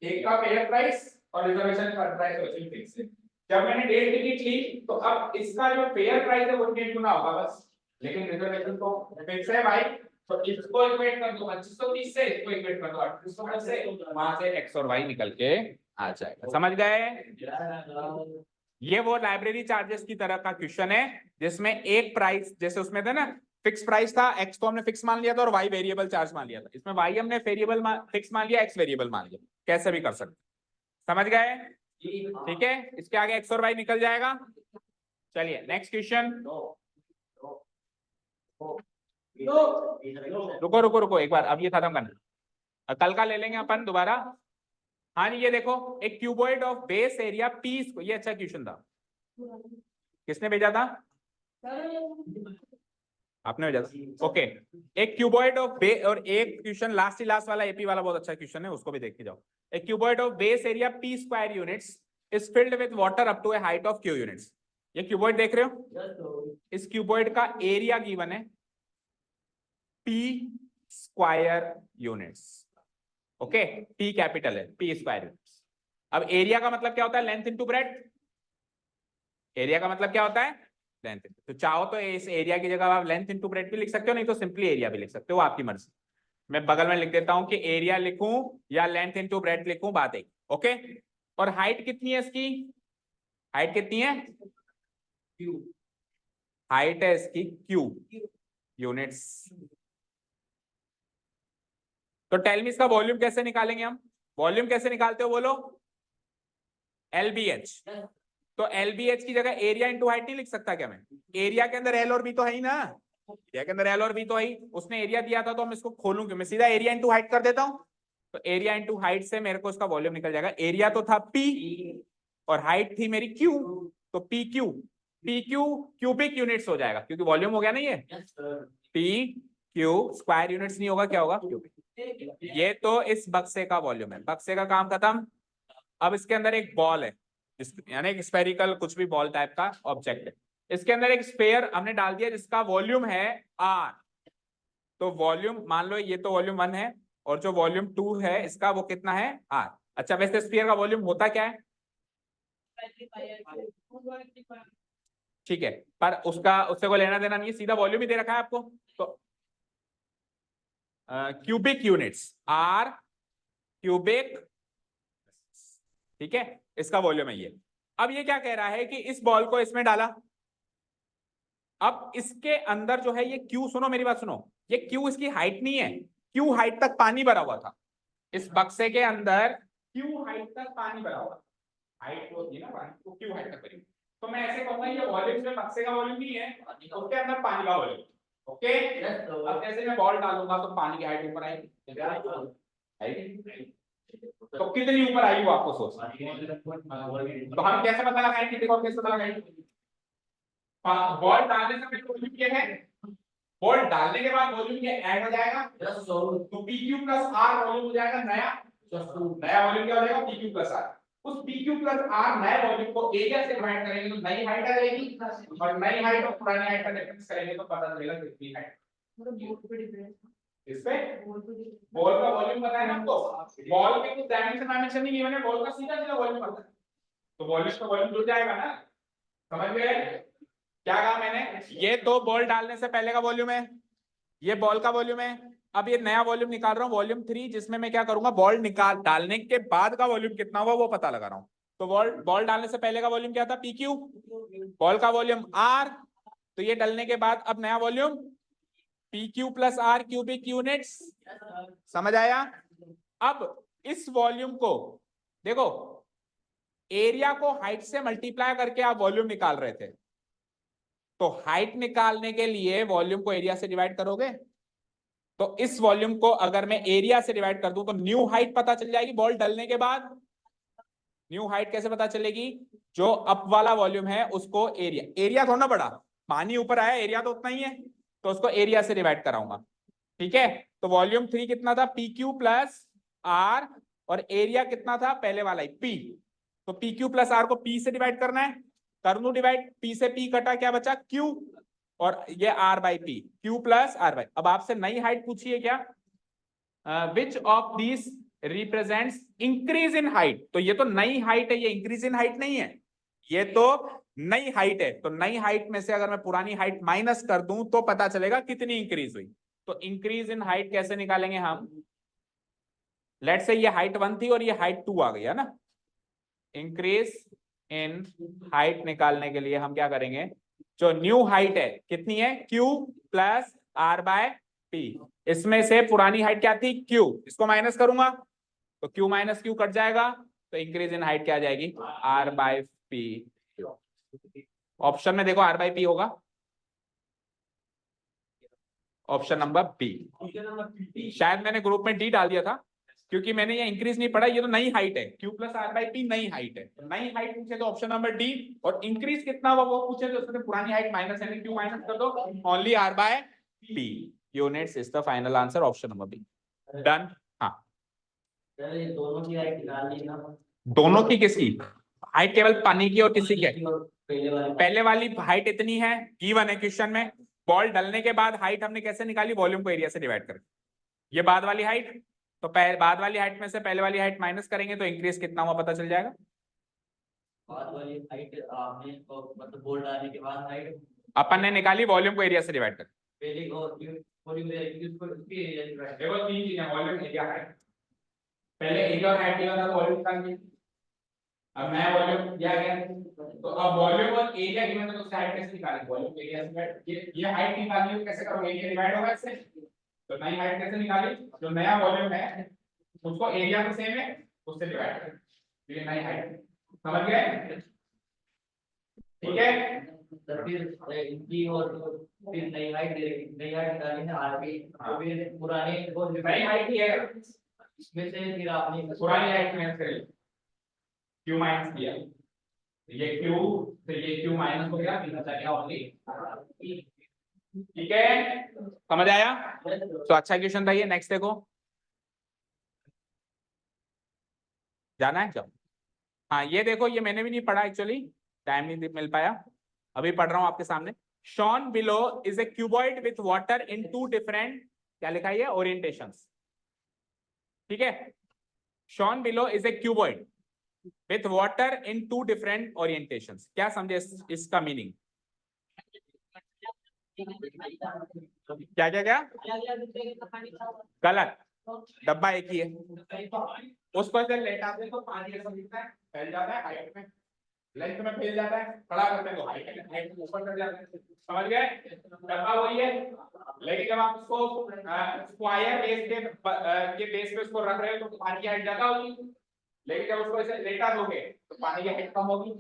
एक का फेयर प्राइस और रिजर्वेशन का प्राइस वैसे फिक्स है। जब मैंने 1.5 टिकट ली तो अब इसका जो फेयर प्राइस है वो 1.5 गुना होगा बस, लेकिन रिजर्वेशन तो फिक्स है भाई। तो इसको इक्वेट कर दो 2530 से, इसको इक्वेट कर दो 3810 से, वहां से x और y निकल के आ जाएगा। समझ गए? ये वो लाइब्रेरी चार्जेस की तरह का क्वेश्चन है जिसमें एक प्राइस, जैसे उसमें था ना फिक्स प्राइस था, x तो हमने फिक्स मान लिया था और y वेरिएबल चार्ज मान लिया था, इसमें y हमने वेरिएबल फिक्स मान लिया, x वेरिएबल मान लिया, कैसे भी कर सकते। समझ गए? ठीक है, इसके आगे x और y निकल जाएगा। चलिए नेक्स्ट क्वेश्चन। रुको रुको रुको एक बार, अब ये खत्म करना, कल का ले लेंगे अपन दोबारा। हाँ जी, ये देखो, एक cuboid of base area P, ये अच्छा क्वेश्चन था, किसने भेजा था? आपने भेजा था, ओके। एक क्यूबॉइड ऑफ बेस, और एक क्वेश्चन लास्ट वाला एपी वाला बहुत अच्छा क्वेश्चन है, उसको भी देख के जाओ। एक cuboid of base area P square units is filled with water up to a height of Q units. ये क्यूबॉइड देख रहे हो, इस क्यूबॉइड का एरिया गिवन है P square units, okay, P capital है, पी स्क्वायर यूनिट्स। अब area का मतलब क्या होता है? Length into breadth. एरिया का मतलब क्या होता है? लेंथ। तो चाहो तो इस एरिया की जगह आप लेंथ इनटू ब्रेड्थ भी लिख सकते हो, नहीं तो सिंपली एरिया भी लिख सकते हो, आपकी मर्जी। मैं बगल में लिख देता हूं कि एरिया लिखूं या लेंथ इनटू ब्रेड्थ लिखूं, बात एक, ओके। और हाइट कितनी है इसकी? हाइट कितनी है? हाइट है इसकी क्यू यूनिट्स। तो टेल मी इसका वॉल्यूम कैसे निकालेंगे हम? वॉल्यूम कैसे निकालते हो बोलो? LBH। तो LBH की जगह एरिया इंटू हाइट नहीं लिख सकता क्या मैं? एरिया के अंदर L और B तो है ही ना, एरिया के अंदर L और B तो है ही, उसने एरिया दिया था तो हम इसको खोलूं क्यों, मैं सीधा एरिया इंटू हाइट कर देता हूं। तो एरिया इंटू हाइट से मेरे को इसका वॉल्यूम निकल जाएगा। एरिया तो था P और हाइट थी मेरी Q, तो PQ क्यूबिक यूनिट्स हो जाएगा, क्योंकि वॉल्यूम हो गया ना ये। PQ स्क्वायर यूनिट्स नहीं होगा, क्या होगा? क्यूबिक। ये तो इस बक्से का वॉल्यूम है, बक्से का काम खत्म। अब इसके अंदर एक बॉल है, यानी एक स्फेरिकल कुछ भी बॉल टाइप का ऑब्जेक्ट है, इसके अंदर एक स्फीयर हमने डाल दिया जिसका वॉल्यूम है R। तो वॉल्यूम मान लो ये तो वॉल्यूम 1 है, और जो वॉल्यूम 2 है इसका वो कितना है? R। अच्छा, वैसे स्फीयर का वॉल्यूम होता क्या है? ठीक है, पर उसका उससे कोई लेना देना नहीं है, सीधा वॉल्यूम ही दे रखा है आपको। तो क्यूबिक यूनिट्स, R क्यूबिक, ठीक है, इसका वॉल्यूम है ये। अब ये क्या कह रहा है कि इस बॉल को इसमें डाला, अब इसके अंदर जो है ये क्यू, सुनो मेरी बात सुनो, ये क्यू इसकी हाइट नहीं है, क्यू हाइट तक पानी भरा हुआ था इस बक्से के अंदर, क्यू हाइट तक पानी भरा हुआ, हाइट होती है ना पानी, तो क्यू हाइट तक भरी। तो मैं ऐसे कहूंगा ये वॉल्यूम में बक्से का वॉल्यूम नहीं है, उसके अंदर पानी का वॉल्यूम, ओके। अब जैसे मैं बॉल डालूंगा तो पानी की हाइट ऊपर आएगी, तो कितनी ऊपर आई वो आपको सोचना। तो हम कैसे पता लगाएंगे? देखो कैसे पता लगाएंगे, बॉल डालने से पहले वॉल्यूम क्या है, बॉल डालने के बाद वॉल्यूम क्या ऐड हो जाएगा, तो PQ प्लस R वॉल्यूम हो जाएगा नया, नया वॉल्यूम क्या हो जाएगा? PQ plus R। उस PQ प्लस R नए वॉल्यूम को एरिया से डिवाइड करेंगे तो नई हाइट आ जाएगी, और नई हाइट और पुरानी हाइट का डिफरेंस करेंगे तो पता चलेगा कितनी हाइट। इसपे बॉल का वॉल्यूम पता है ना आपको, बॉल में कुछ डायमेंशन नहीं है, मैंने बॉल का सीधा सीधा वॉल्यूम पता है, तो वॉल्यूम का वॉल्यूम जुड़ जाएगा ना। समझ गए क्या कहा मैंने? ये तो बॉल डालने से पहले का वॉल्यूम है, ये बॉल का वॉल्यूम है। अब ये नया वॉल्यूम निकाल रहा हूँ, वॉल्यूम 3, जिसमें मैं क्या करूंगा, बॉल निकाल डालने के बाद का वॉल्यूम कितना हुआ वो पता लगा रहा हूँ। तो बॉल डालने से पहले का वॉल्यूम क्या था? PQ, बॉल का वॉल्यूम R, तो ये डालने के बाद अब नया volume PQ plus R cubic units. समझ आया? अब इस वॉल्यूम को देखो, एरिया को हाइट से मल्टीप्लाई करके आप वॉल्यूम निकाल रहे थे, तो हाइट निकालने के लिए वॉल्यूम को एरिया से डिवाइड करोगे, तो इस वॉल्यूम को अगर मैं एरिया से डिवाइड कर दूं तो न्यू हाइट पता चल जाएगी बॉल डलने के बाद। न्यू हाइट कैसे पता चलेगी? जो अप वाला वॉल्यूम है उसको एरिया, एरिया थोड़ा ना बढ़ा, पानी ऊपर आया, एरिया तो उतना ही है, तो उसको एरिया से डिवाइड कराऊंगा। ठीक है, तो वॉल्यूम 3 कितना था? पी क्यू प्लस आर, और एरिया कितना था? पहले वाला ही पी। तो पी क्यू प्लस आर को पी से डिवाइड करना है, कर लूं डिवाइड, पी से पी कटा, क्या बचा? क्यू, और ये R by P, Q plus R by. अब आपसे नई हाइट पूछी है क्या? Which of this represents increase in height. तो ये तो नई हाइट है, ये इंक्रीज इन हाइट नहीं है, ये तो नई हाइट है। तो नई हाइट में से अगर मैं पुरानी हाइट माइनस कर दूं तो पता चलेगा कितनी इंक्रीज हुई। तो इंक्रीज इन हाइट कैसे निकालेंगे हम? लेट्स से ये हाइट 1 थी और ये हाइट 2 आ गई है ना। इंक्रीज इन हाइट निकालने के लिए हम क्या करेंगे? जो न्यू हाइट है कितनी है? Q plus R by P. इसमें से पुरानी हाइट क्या थी? Q, इसको माइनस करूंगा तो Q माइनस Q कट जाएगा, तो इंक्रीज इन हाइट क्या आ जाएगी? R by P. ऑप्शन में देखो R बाय पी होगा, ऑप्शन नंबर बी। शायद मैंने ग्रुप में डी डाल दिया था, क्योंकि मैंने ये इंक्रीज नहीं पढ़ा, ये तो नई हाइट है, Q plus R by P नई हाइट है, तो नई हाइट पूछे तो ऑप्शन नंबर डी, और इंक्रीज कितना हुआ वो पूछे तो उसमें पुरानी हाइट माइनस यानी Q माइनस कर दो, only R by P units is the final answer, option number B. Done. हाँ, सर ये दोनों की हाइट निकालनी है ना। दोनों की किसकी हाइट? केवल पानी की और किसी की? पहले पहले वाली हाइट इतनी है, गिवन है क्वेश्चन में। बॉल डलने के बाद हाइट हमने कैसे निकाली? वॉल्यूम को एरिया से डिवाइड करके। ये बाद वाली हाइट, तो बाद वाली हाइट में से पहले वाली हाइट माइनस करेंगे तो इंक्रीज कितना हुआ पता चल जाएगा। बाद वाली हाइट आपने मतलब बोल डालने के बाद हाइट अपन ने निकाली वॉल्यूम को एरिया से डिवाइड कर। पहले और वॉल्यूम इसको इसकी एरिया डिवाइड देखो तीन चीजें, वॉल्यूम एरिया हाइट। पहले एरिया और हाइट दिया था, वॉल्यूम निकाल, अब नया वॉल्यूम दिया गया, तो अब वॉल्यूम और एरिया गिवन है तो हाइट कैसे निकालेंगे? वॉल्यूम एरिया से ये हाइट निकालनी है, कैसे करोगे? एरिया डिवाइड होगा इससे, तो नई हाइट कैसे निकाली? जो नया वॉल्यूम है उसको एरिया तो सेम है उससे डिवाइड करें, तो ये नई हाइट। समझ गए? ठीक है, तो फिर इनकी और फिर नई हाइट निकालनी है आरबी, तो फिर पुराने को नई हाइट ही है, इसमें से फिर आपने पुरानी हाइट माइनस करें, क्यू माइनस किया, ये क्यू, तो ये क्यू माइनस हो गया, बचा गया ओनली। ठीक है, समझ आया? तो अच्छा क्वेश्चन था ये। नेक्स्ट देखो, जाना है जब? हाँ ये देखो, ये मैंने भी नहीं पढ़ा एक्चुअली, टाइम नहीं मिल पाया, अभी पढ़ रहा हूं आपके सामने। Shown below is a cuboid with water in 2 different, क्या लिखा है? ओरिएंटेशंस। ठीक है, shown below is a cuboid with water in 2 different orientations. क्या समझे इसका मीनिंग? क्या क्या क्या? गलत, डब्बा एक ही है, उसको ऐसे लेटाते तो पानी ऐसा दिखता है, फैल जाता है हाइट में, लेंथ में फैल जाता है, खड़ा करते हैं तो हाइट में ऊपर चढ़ जाता है। समझ गए? डब्बा वही है, लेकिन जब आप उसको स्क्वायर बेस के बेस पे उसको रख रहे हो तो पानी की हाइट ज्यादा होगी, लेकिन जब उसको ऐसे लेटा दोगे तो पानी की हाइट कम होगी,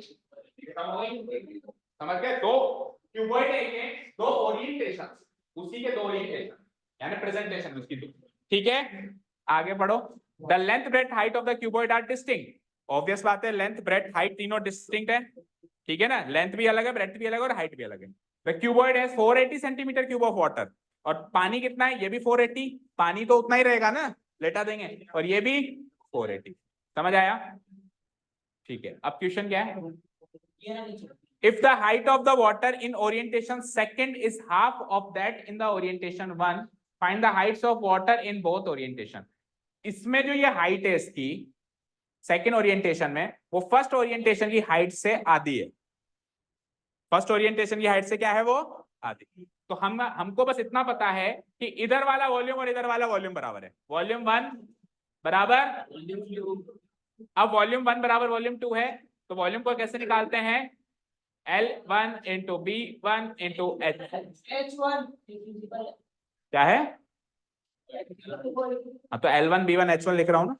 कम होगी। समझ गए? दो क्यूबॉइड है ये, दो ओरिएंटेशन, उसी के दो ओरिएंटेशन यानी प्रेजेंटेशन उसकी दो। ठीक है, आगे बढ़ो। The length breadth height of the cuboid are distinct. Obvious बात है, लेंथ ब्रेथ हाइट तीनों डिस्टिंक्ट है, ठीक है ना? लेंथ भी अलग है, ब्रेथ भी अलग है और हाइट भी अलग है। The cuboid has 480 centimetre cube of water, और पानी कितना है? ये भी 480, पानी तो उतना ही रहेगा ना, लेटा देंगे, और ये भी 480। समझ आया? ठीक है, अब क्वेश्चन क्या है? If the height of the water in orientation second is half of that in the orientation 1, find the heights of water in both orientation. इसमें जो ये हाइट है इसकी सेकेंड ओरिएंटेशन में, वो फर्स्ट ओरिएंटेशन की हाइट से आधी है। फर्स्ट ओरिएंटेशन की हाइट से क्या है? वो आधी। तो हमको बस इतना पता है कि इधर वाला वॉल्यूम और इधर वाला वॉल्यूम बराबर है, वॉल्यूम 1 बराबर, अब वॉल्यूम 1 बराबर वॉल्यूम 2 है, तो वॉल्यूम को कैसे निकालते हैं? L1 into B1 into H1 क्या है? हाँ तो L1 B1 H1 लिख रहा हूं ना,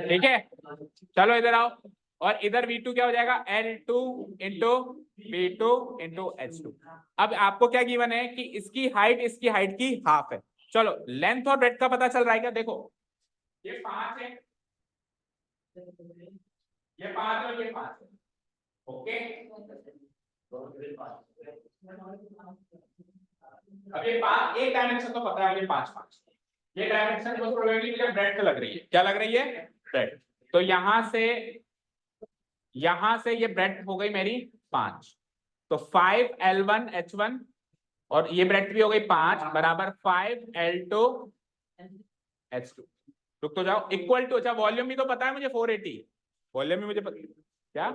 ठीक है? चलो इधर आओ, और इधर V2 क्या हो जाएगा, L2 into V2 into H2। अब आपको क्या गिवन है कि इसकी हाइट की हाफ है। चलो लेंथ और ब्रेड्थ का पता चल रहा है क्या? देखो ये 5 है, ये 5 और ये 5 है, ओके। अब ये 5 एक डायमेंशन तो पता है मुझे, 5 5 ये डायमेंशन बस प्रोबेबली मुझे ब्रेड्थ लग रही है। क्या लग रही है? ब्रेड्थ। तो यहां से ये ब्रेड्थ हो गई मेरी 5, तो 5L1H1 और ये ब्रेड्थ भी हो गई 5 बराबर 5L2H2। रुक तो जाओ, इक्वल टू, अच्छा वॉल्यूम भी तो पता है मुझे 480, वॉल्यूम भी मुझे पता, क्या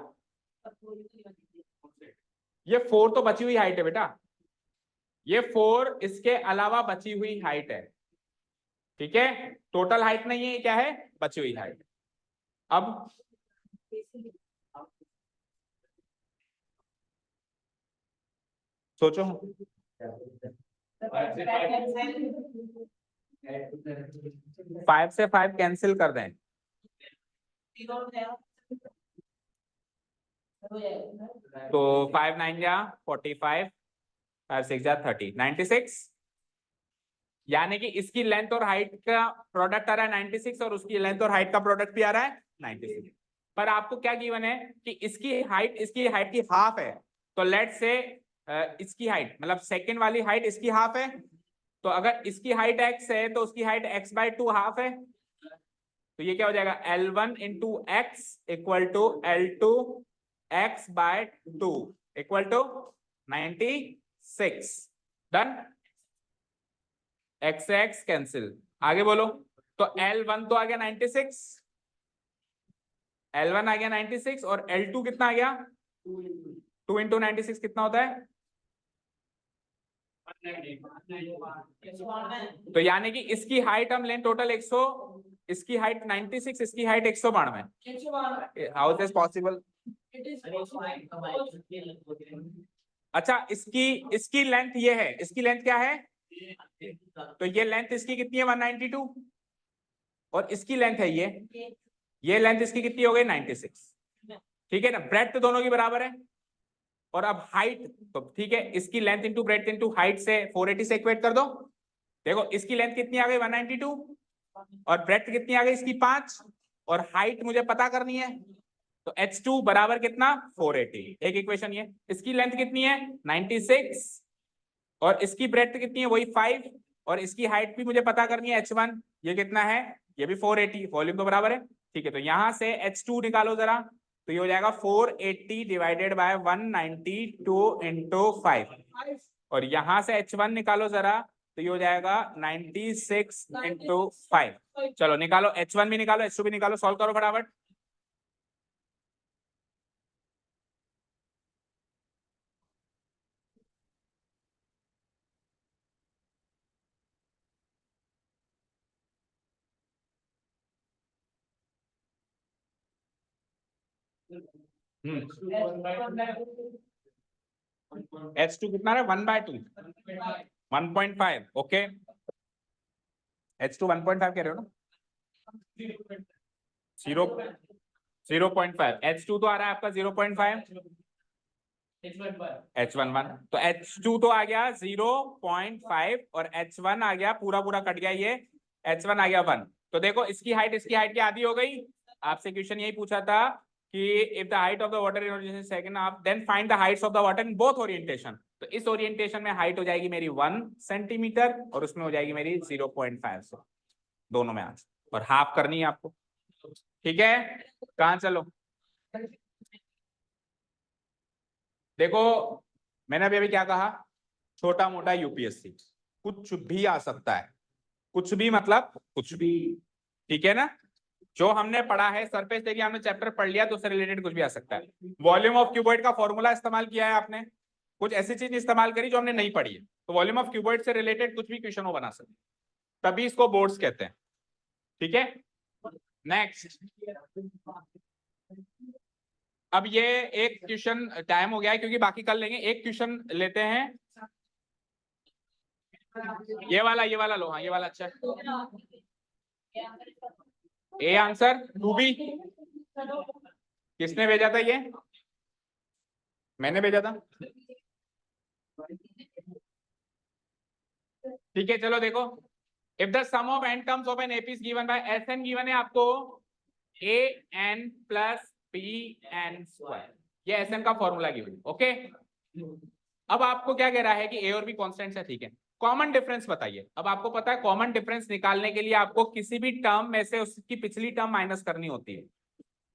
ये 4 तो बची हुई हाइट है बेटा, ये 4 इसके अलावा बची हुई हाइट है, ठीक है, टोटल हाइट नहीं है, ये क्या है, बची हुई हाइट। अब सोचो, 5 से 5 कैंसिल कर दें तो 5 9 जा 45, 5 6 जा 30, 96। यानी कि इसकी लेंथ और हाइट का प्रोडक्ट आ रहा है 96 और उसकी लेंथ और हाइट का प्रोडक्ट भी आ रहा है 96। पर आपको क्या गिवन है कि इसकी हाइट की हाफ है, तो लेट्स से इसकी हाइट मतलब सेकंड वाली हाइट इसकी हाफ है, तो अगर इसकी हाइट x है तो उसकी हाइट x/2 हाफ है, तो ये क्या हो जाएगा L1 into x equal to L2 x/2 equal to 96। Done, x से x कैंसिल, आगे बोलो। तो L1 तो आ गया 96, L1 आ गया 96 और L2 कितना आ गया 2 इंटू 96 कितना होता है, तो यानी कि इसकी हाइट हम लें टोटल 100, इसकी हाइट 96, इसकी हाइट 192। How is possible? अच्छा इसकी लेंथ ये है, इसकी लेंथ क्या है, तो ये लेंथ इसकी कितनी है 192 और इसकी लेंथ है ये लेंथ इसकी कितनी हो गई 96, ठीक है ना, ब्रेड्थ दोनों की बराबर है। और अब हाइट, तो ठीक है, इसकी length into breadth into height से 480 से इक्वेट कर दो। देखो इसकी लेंथ कितनी आ गई 192 और ब्रेड्थ कितनी आ गई इसकी 5 और हाइट मुझे पता करनी है, तो H2 बराबर कितना 480। एक इक्वेशन ये, इसकी लेंथ कितनी है 96 और इसकी ब्रेड्थ कितनी है वही 5 और इसकी हाइट भी मुझे पता करनी है H1, ये कितना है, ये भी 480, वॉल्यूम तो बराबर है, ठीक है। तो यहां से H2 निकालो जरा, तो ये हो जाएगा 480 डिवाइडेड बाय 192 इंटू 5 और यहां से H1 निकालो जरा, तो ये हो जाएगा 96 इंटू 5। चलो निकालो, H1 भी निकालो H2 भी निकालो, सॉल्व करो फटाफट। H2 कितना है 1/2 1.5, ओके। H2 1.5 कह रहे हो ना, 0.5, H2 तो आ रहा है आपका 0.5, H11 तो H2 तो आ गया 0.5 और H1 आ गया पूरा पूरा कट गया, ये H1 आ गया 1। तो देखो इसकी हाइट की आधी हो गई। आपसे क्वेश्चन यही पूछा था कि if the height of the water in orientation second half then find the heights of the water in both orientation. तो इस ओरिएंटेशन में हाइट हो जाएगी मेरी 1 सेंटीमीटर और उसमें हो जाएगी मेरी 0.5 से, दोनों में आज, और हाफ करनी है आपको, ठीक है। कहां चलो, देखो मैंने अभी क्या कहा, छोटा मोटा यूपीएससी कुछ भी आ सकता है, कुछ भी मतलब कुछ भी, ठीक है ना। जो हमने पढ़ा है सरफेस एरिया हमने चैप्टर पढ़ लिया तो उससे रिलेटेड कुछ भी आ सकता है। वॉल्यूम ऑफ क्यूबॉइड का फॉर्मूला इस्तेमाल किया है आपने, कुछ ऐसी चीज इस्तेमाल करी जो हमने नहीं पढ़ी है, तो वॉल्यूम ऑफ क्यूबॉइड से रिलेटेड कुछ भी क्वेश्चन वो बना सकते, तभी इसको बोर्ड्स कहते हैं, ठीक है। नेक्स्ट, अब ये एक क्वेश्चन टाइम हो गया है क्योंकि बाकी कल लेंगे, एक क्वेश्चन लेते हैं, ये वाला लो, हाँ ये वाला अच्छा है। ए आंसर 2B, किसने भेजा था ये? मैंने भेजा था। ठीक है चलो देखो, if the sum of n terms of an AP is given by Sn, given है आपको an प्लस bn स्क्वायर, ये Sn का फॉर्मूला गिवन। ओके, अब आपको क्या कह रहा है कि a और b कांस्टेंट्स है, ठीक है। कॉमन डिफरेंस बताइए। अब आपको पता है कॉमन डिफरेंस निकालने के लिए आपको किसी भी टर्म में से उसकी पिछली टर्म माइनस करनी होती है,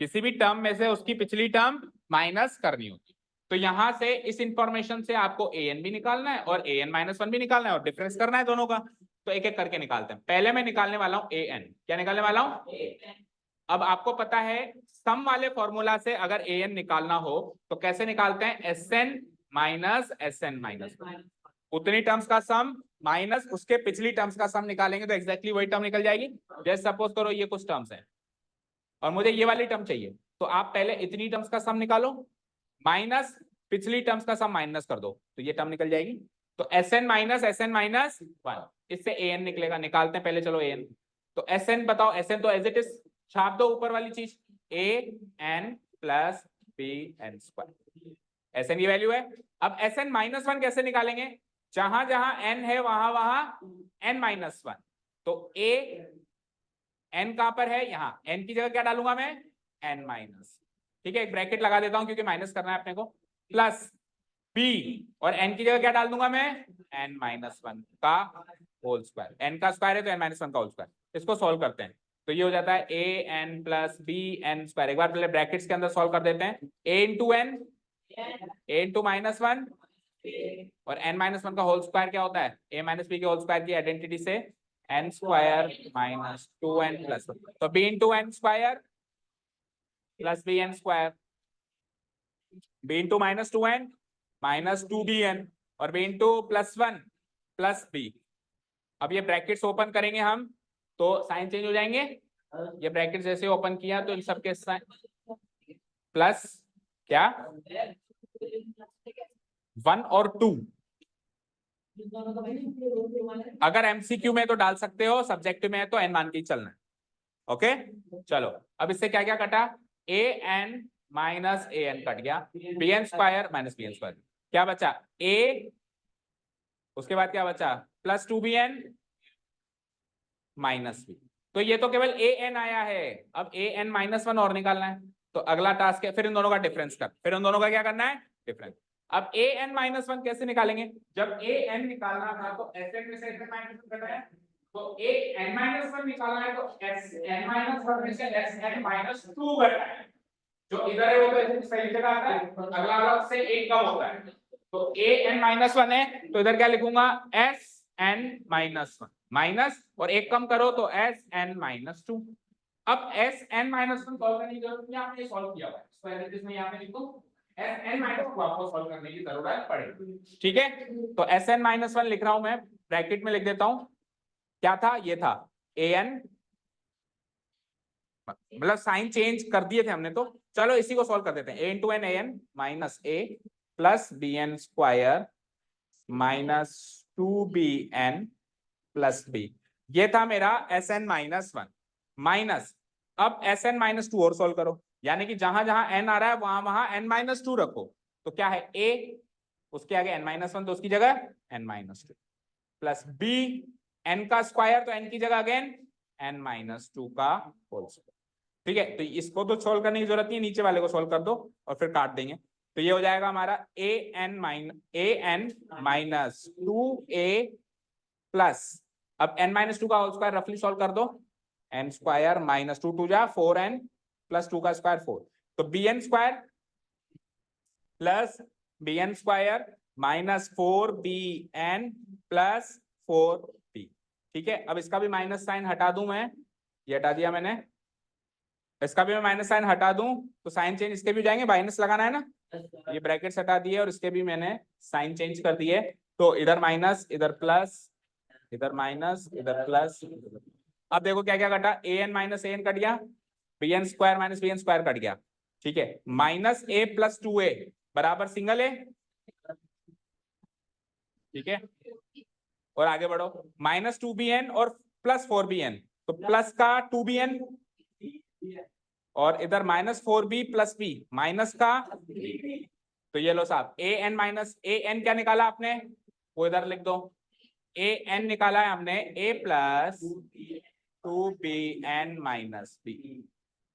किसी भी टर्म में से उसकी पिछली टर्म माइनस करनी होती है। तो यहां से इस इंफॉर्मेशन से आपको an भी निकालना है और an-1 भी निकालना है और डिफरेंस करना है दोनों का। तो एक एक करके निकालते हैं। पहले मैं निकालने वाला हूं an। क्या निकालने वाला हूं? अब आपको पता है सम वाले फॉर्मूला से अगर an निकालना हो तो कैसे निकालते हैं? Sn माइनस Sn माइनस, उतनी टर्म्स का सम माइनस उसके पिछली टर्म्स का सम निकालेंगे तो एग्जैक्टली वही टर्म निकल जाएगी। जैसे सपोज करो ये कुछ टर्म्स है और मुझे ये वाली टर्म चाहिए, तो आप पहले इतनी टर्म्स का सम निकालो माइनस पिछली टर्म्स का सम माइनस कर दो तो ये टर्म निकल जाएगी। तो Sn माइनस वन, इससे an निकलेगा। निकालते हैं पहले चलो an। तो Sn बताओ, Sn तो एज इट इज छाप दो ऊपर वाली चीज, an plus bn square, Sn की वैल्यू है। अब Sn-1 कैसे निकालेंगे? जहां जहां n है वहां वहां n-1। तो a n कहां पर है? यहाँ n की जगह क्या डालूंगा मैं? n-। ठीक है, एक ब्रैकेट लगा देता हूं क्योंकि माइनस करना है अपने को, प्लस b और n की जगह क्या डाल दूंगा मैं? n-1 का होल स्क्वायर, n का स्क्वायर है तो n-1 का होल स्क्वायर। इसको सॉल्व करते हैं तो ये हो जाता है an प्लस bn स्क्वायर। एक बार पहले ब्रैकेट्स के अंदर सॉल्व कर देते हैं, a into n, a into -1 और n-1 का होल स्क्वायर क्या होता है? a माइनस बी के होल स्क्वायर की आइडेंटिटी से n square minus 2n plus 1, तो b into n square plus bn square, b into -2n minus 2bn और b इंटू +1 प्लस b। अब ये ब्रैकेट्स ओपन करेंगे हम तो साइन चेंज हो जाएंगे। ये ब्रैकेट जैसे ओपन किया तो इन सबके साइन प्लस क्या 1 और 2। अगर एमसीक्यू में तो डाल सकते हो, सब्जेक्टिव में है तो n मान के ही चलना है। ओके चलो, अब इससे क्या क्या कटा? an माइनस an कट गया, bn square minus bn square, क्या बचा? a, उसके बाद क्या बचा? Plus 2bn minus b। तो ये तो केवल an आया है, अब an-1 और निकालना है। तो अगला टास्क है फिर इन दोनों का डिफरेंस कर, फिर उन दोनों का क्या करना है? डिफरेंस। अब an-1 कैसे निकालेंगे? जब an निकालना था तो Sn में से Sn-1 करना है, तो an-1 निकालना है तो Sn-1 में से Sn-2 करना है। जो इधर है वो तो ऐसे सही जगह आता है, अगला अलग से एक कम होता है। तो an-1 है तो इधर क्या लिखूंगा? Sn-1 माइनस और एक कम करो तो Sn-2। अब Sn-1 सॉल्व करने की जरूरत नहीं, आपने सॉल्व किया हुआ है, इसको एज इट इज में यहां पे लिखो, Sn-2 को आपको सॉल्व करने की जरूरत पड़ेगी। ठीक है, तो Sn-1 लिख रहा हूं मैं, ब्रैकेट में लिख देता हूं। क्या था? ये था an, मतलब साइन चेंज कर दिए थे हमने, तो चलो इसी को सॉल्व कर देते हैं। a into n an minus a plus bn square minus 2bn plus b। ये था मेरा Sn-1 माइनस, अब Sn-2 और सॉल्व करो, यानी कि जहां जहां n आ रहा है वहां वहां n-2 रखो। तो क्या है? a, उसके आगे n-1 तो उसकी जगह n-2 प्लस b, n का स्क्वायर तो n की जगह अगेन n-2 का होल स्क्वायर। ठीक है, तो इसको तो सॉल्व करने की जरूरत नहीं है, नीचे वाले को सॉल्व कर दो और फिर काट देंगे। तो ये हो जाएगा हमारा an माइनस 2a प्लस, अब n-2 का होल स्क्वायर रफली सॉल्व कर दो, n स्क्वायर माइनस 2 2 जा 4n प्लस 2 का स्क्वायर 4, तो bn square plus bn square minus 4bn plus 4b। ठीक है, अब इसका भी माइनस साइन हटा दूं मैं, ये हटा दिया मैंने, इसका भी मैं माइनस साइन हटा दूं तो साइन चेंज इसके भी हो जाएंगे, माइनस लगाना है ना, ये ब्रैकेट्स हटा दिए और इसके भी मैंने साइन चेंज कर दिए। तो इधर माइनस इधर प्लस, इधर माइनस इधर प्लस। अब देखो क्या क्या कटा, an माइनस an कट गया, bn square minus bn square cut गया। ठीक है, माइनस a प्लस 2a बराबर सिंगल a। ठीक है, और आगे बढ़ो, माइनस 2bn और प्लस 4bn, तो प्लस का 2bn और इधर -4b प्लस b, माइनस का तो ये लो साहब a n minus a n क्या निकाला आपने, वो इधर लिख दो, a n निकाला है हमने a plus 2bn minus b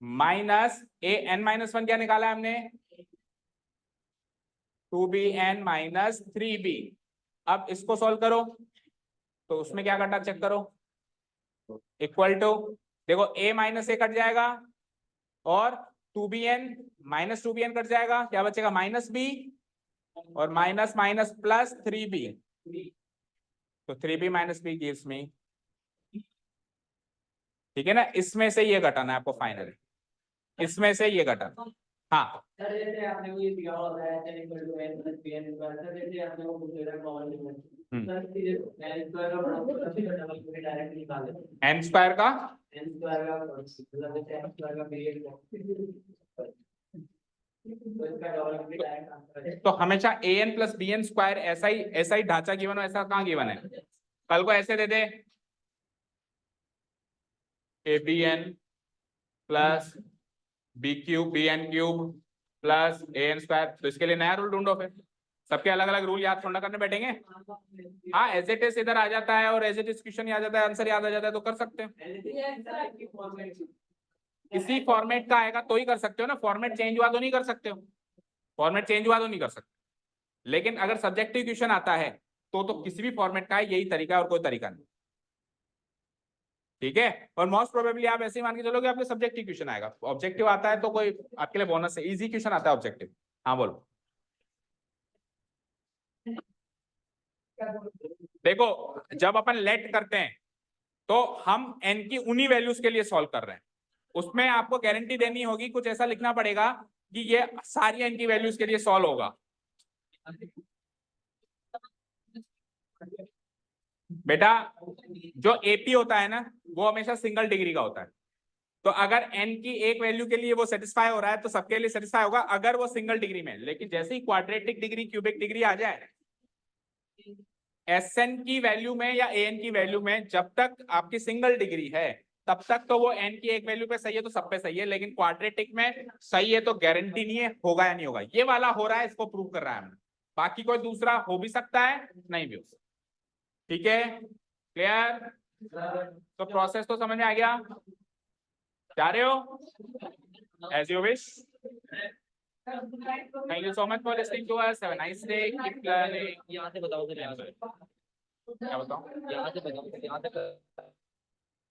minus a n minus 1 क्या निकाला है हमने 2bn माइनस 3b। अब इसको सॉल्व करो तो उसमें क्या करना चेक करो, इक्वल टू देखो a माइनस a कट जाएगा और 2bn माइनस 2bn कट जाएगा, क्या बचेगा माइनस b और माइनस माइनस प्लस 3b, तो 3b minus b gives me, ठीक है ना। इसमें से ये घटाना है आपको फाइनली, इसमें से ये घटाना। हाँ सर जैसे आपने वो ये दिया होता है n equal to n plus bn square, sir जैसे आपने वो पूछ रहा कॉमन डिफरेंस, सर सीधे n स्क्वायर का प्रोडक्ट भी डबल करके डायरेक्ट निकाल दें, n स्क्वायर का n स्क्वायर का मतलब जैसे n स्क्वायर का पीरियड तो इसका डबल करके डायरेक्ट आंसर है। तो हमेशा an प्लस bn स्क्वायर ऐसा ही ढांचा गिवन हो, ऐसा कहाँ गिवन है, कल को ऐसे दे दे abn plus b cube bn cube plus an square, तो इसके लिए नया रूल ढूंढो, फिर सबके अलग अलग रूल याद थोड़ा करने बैठेंगे। हाँ एज इट इज इधर आ जाता है और एज इट इज क्वेश्चन याद आ जाता है, आंसर याद आ जाता है तो कर सकते हैं। इसी फॉर्मेट का आएगा तो ही कर सकते हो ना, फॉर्मेट चेंज हुआ तो नहीं कर सकते हो, फॉर्मेट चेंज हुआ तो नहीं कर सकते, लेकिन अगर सब्जेक्टिव क्वेश्चन आता है तो किसी भी फॉर्मेट का है, यही तरीका है और कोई तरीका नहीं, ठीक है। और मोस्ट प्रोबेबली आप ऐसे ही मान के चलोगे आपके सब्जेक्टिव क्वेश्चन आएगा, ऑब्जेक्टिव आता है तो कोई आपके लिए बोनस है, इजी क्वेश्चन आता है ऑब्जेक्टिव। हाँ बोलो, देखो जब अपन लेट करते हैं तो हम n की उन्हीं वैल्यूज के लिए सॉल्व कर रहे हैं, उसमें आपको गारंटी देनी होगी, कुछ ऐसा लिखना पड़ेगा कि ये सारी n की वैल्यूज के लिए सॉल्व होगा। बेटा जो एपी होता है ना वो हमेशा सिंगल डिग्री का होता है, तो अगर n की एक वैल्यू के लिए वो सेटिस्फाई हो रहा है तो सबके लिए सेटिस्फाई होगा अगर वो सिंगल डिग्री में, लेकिन जैसे ही क्वाड्रेटिक डिग्री क्यूबिक डिग्री आ जाए Sn की वैल्यू में या an की वैल्यू में जब तक आपकी सिंगल डिग्री है तब तक तो वो n की एक वैल्यू पे सही है तो सब पे सही है, लेकिन क्वाड्रेटिक में सही है तो गारंटी नहीं है होगा या नहीं होगा, ये वाला हो रहा है इसको प्रूव कर रहा है हमने, बाकी कोई दूसरा हो भी सकता है नहीं भी हो सकता, ठीक है क्लियर। तो प्रोसेस तो समझ में आ गया, जा रहे हो as you wish. Thank you so much for listening to us. Have a nice day. Keep learning. यहाँ से बताओ, क्या बताऊं? यहाँ से बताओ, यहाँ से